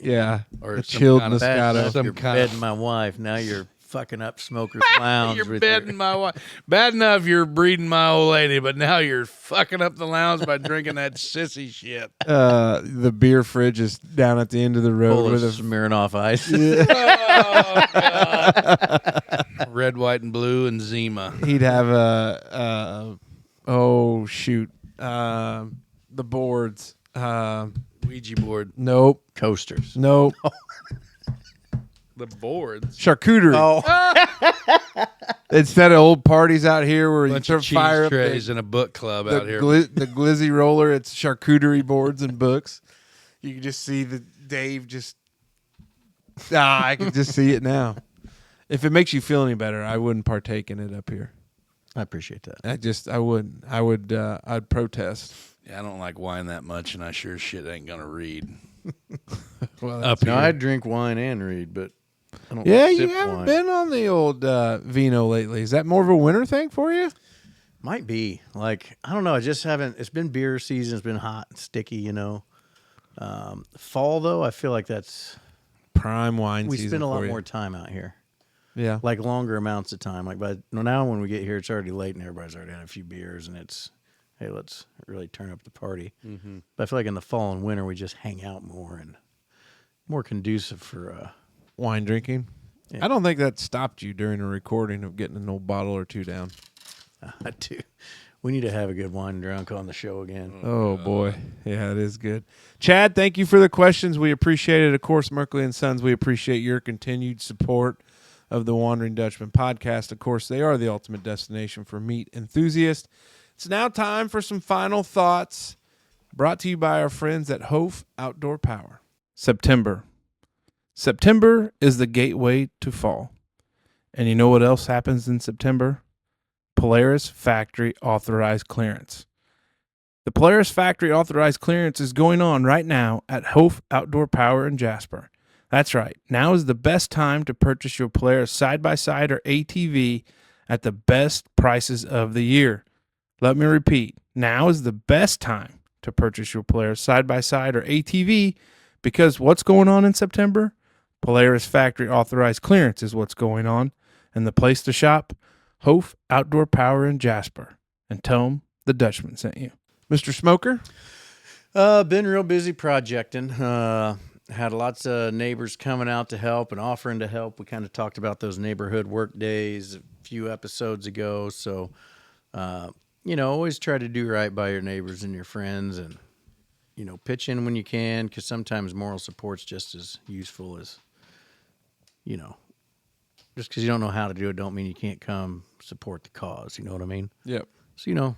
or a some chilled kind of- Bad Moscato. enough Some you're kind of- bedding my wife. Now you're fucking up Smoker's Lounge. You're with bedding my wife. Bad enough you're breeding my old lady, but now you're fucking up the lounge by drinking that sissy shit. The beer fridge is down at the end of the road full of with a Smirnoff Ice. Oh, God. Red, white, and blue, and Zima. He'd have the boards. Ouija board. Nope. Coasters. Nope. The boards. Charcuterie. Oh, Instead of old parties out here where you Bunch throw of cheese fire up trays in a book club out here. the glizzy roller, it's charcuterie boards and books. You can just see Dave just. I can just see it now. If it makes you feel any better, I wouldn't partake in it up here. I appreciate that. I wouldn't. I'd protest. Yeah, I don't like wine that much, and I sure as shit ain't gonna read. Well, Up No, here. I drink wine and read, but I don't yeah, sip you haven't wine. been on the old vino lately. Is that more of a winter thing for you? Might be. Like, I don't know. I just haven't. It's been beer season. It's been hot and sticky, Fall, though, I feel like that's. Prime wine We season spend a lot for you. more time out here. Yeah. Like longer amounts of time. Like, now when we get here, it's already late and everybody's already had a few beers and it's, hey, let's really turn up the party. Mm-hmm. But I feel like in the fall and winter, we just hang out more and more conducive for. Wine drinking. Yeah. I don't think that stopped you during a recording of getting an old bottle or two down. I do. We need to have a good wine drunk on the show again. Oh boy, yeah, it is good. Chad, thank you for the questions. We appreciate it. Of course, Merkley and Sons, we appreciate your continued support of the Wandering Dutchman podcast. Of course, they are the ultimate destination for meat enthusiasts. It's now time for some final thoughts, brought to you by our friends at Hof Outdoor Power. September. September is the gateway to fall. And you know what else happens in September? Polaris Factory Authorized Clearance. The Polaris Factory Authorized Clearance is going on right now at Hof Outdoor Power in Jasper. That's right. Now is the best time to purchase your Polaris side-by-side or ATV at the best prices of the year. Let me repeat. Now is the best time to purchase your Polaris side-by-side or ATV because what's going on in September? Polaris Factory Authorized Clearance is what's going on. And the place to shop? Hof Outdoor Power in Jasper. And tell them the Dutchman sent you. Mr. Smoker? Been real busy projecting. Had lots of neighbors coming out to help and offering to help. We kind of talked about those neighborhood work days a few episodes ago. So, always try to do right by your neighbors and your friends and, pitch in when you can because sometimes moral support's just as useful as, just because you don't know how to do it don't mean you can't come support the cause. You know what I mean? Yep. So,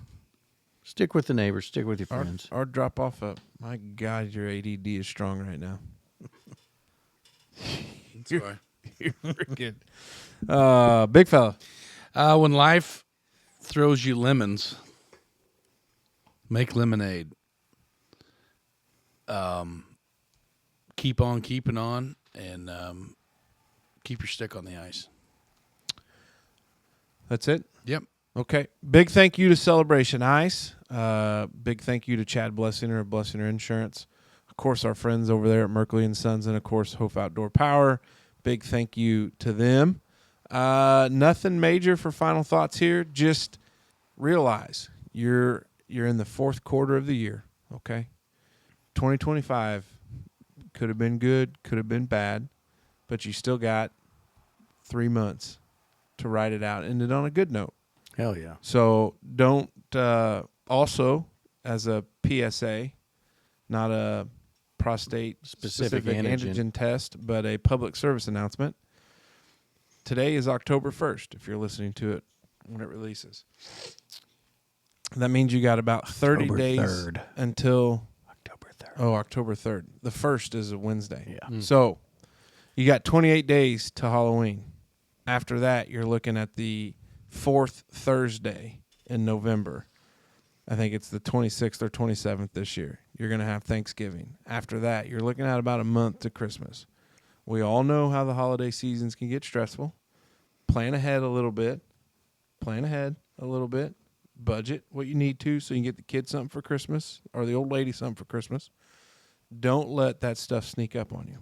stick with the neighbors, stick with your friends. Or drop off a... My God, your ADD is strong right now. Sorry. You're freaking... big fella. When life throws you lemons, make lemonade. Keep on keeping on, and keep your stick on the ice. That's it? Yep. Okay. Big thank you to Celebration Ice. Big thank you to Chad Blessinger of Blessinger Insurance. Of course, our friends over there at Merkley and Sons, and of course, Hof Outdoor Power. Big thank you to them. Nothing major for final thoughts here. Just realize you're you're in the fourth quarter of the year, okay? 2025 could have been good, could have been bad, but you still got 3 months to ride it out, and end it on a good note. Hell yeah. So don't, also, as a PSA, not a prostate-specific antigen test, but a public service announcement. Today is October 1st, if you're listening to it when it releases. That means you got about 30 October days 3rd. until... October 3rd. Oh, October 3rd. The 1st is a Wednesday. Yeah. So you got 28 days to Halloween. After that, you're looking at the 4th Thursday in November. I think it's the 26th or 27th this year. You're going to have Thanksgiving. After that, you're looking at about a month to Christmas. We all know how the holiday seasons can get stressful. Plan ahead a little bit. Budget what you need to so you can get the kids something for Christmas or the old lady something for Christmas. Don't let that stuff sneak up on you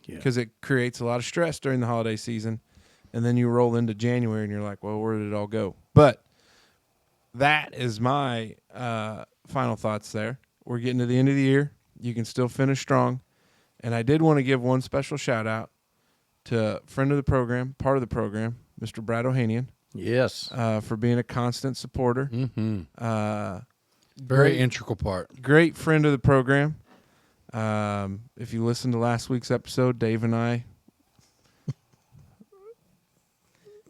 because it creates a lot of stress during the holiday season. And then you roll into January and you're like, well, where did it all go? But that is my final thoughts there. We're getting to the end of the year. You can still finish strong. And I did want to give one special shout out to a friend of the program, part of the program, Mr. Brad Ohanian. Yes. For being a constant supporter. Mm-hmm. Very integral part. Great friend of the program. If you listened to last week's episode, Dave and I.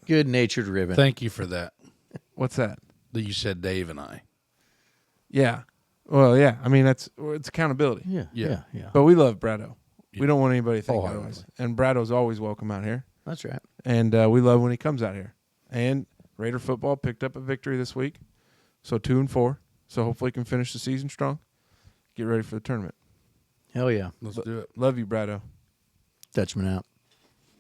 Good-natured ribbon. Thank you for that. What's that? That you said Dave and I. Yeah. Well, yeah. I mean, it's accountability. Yeah. But we love Brado. Yeah. We don't want anybody to think Wholeheartedly. otherwise. And Brado's always welcome out here. That's right. And we love when he comes out here. And Raider football picked up a victory this week. So 2-4. So hopefully can finish the season strong. Get ready for the tournament. Hell yeah. Let's do it. Love you, Brado. Dutchman out.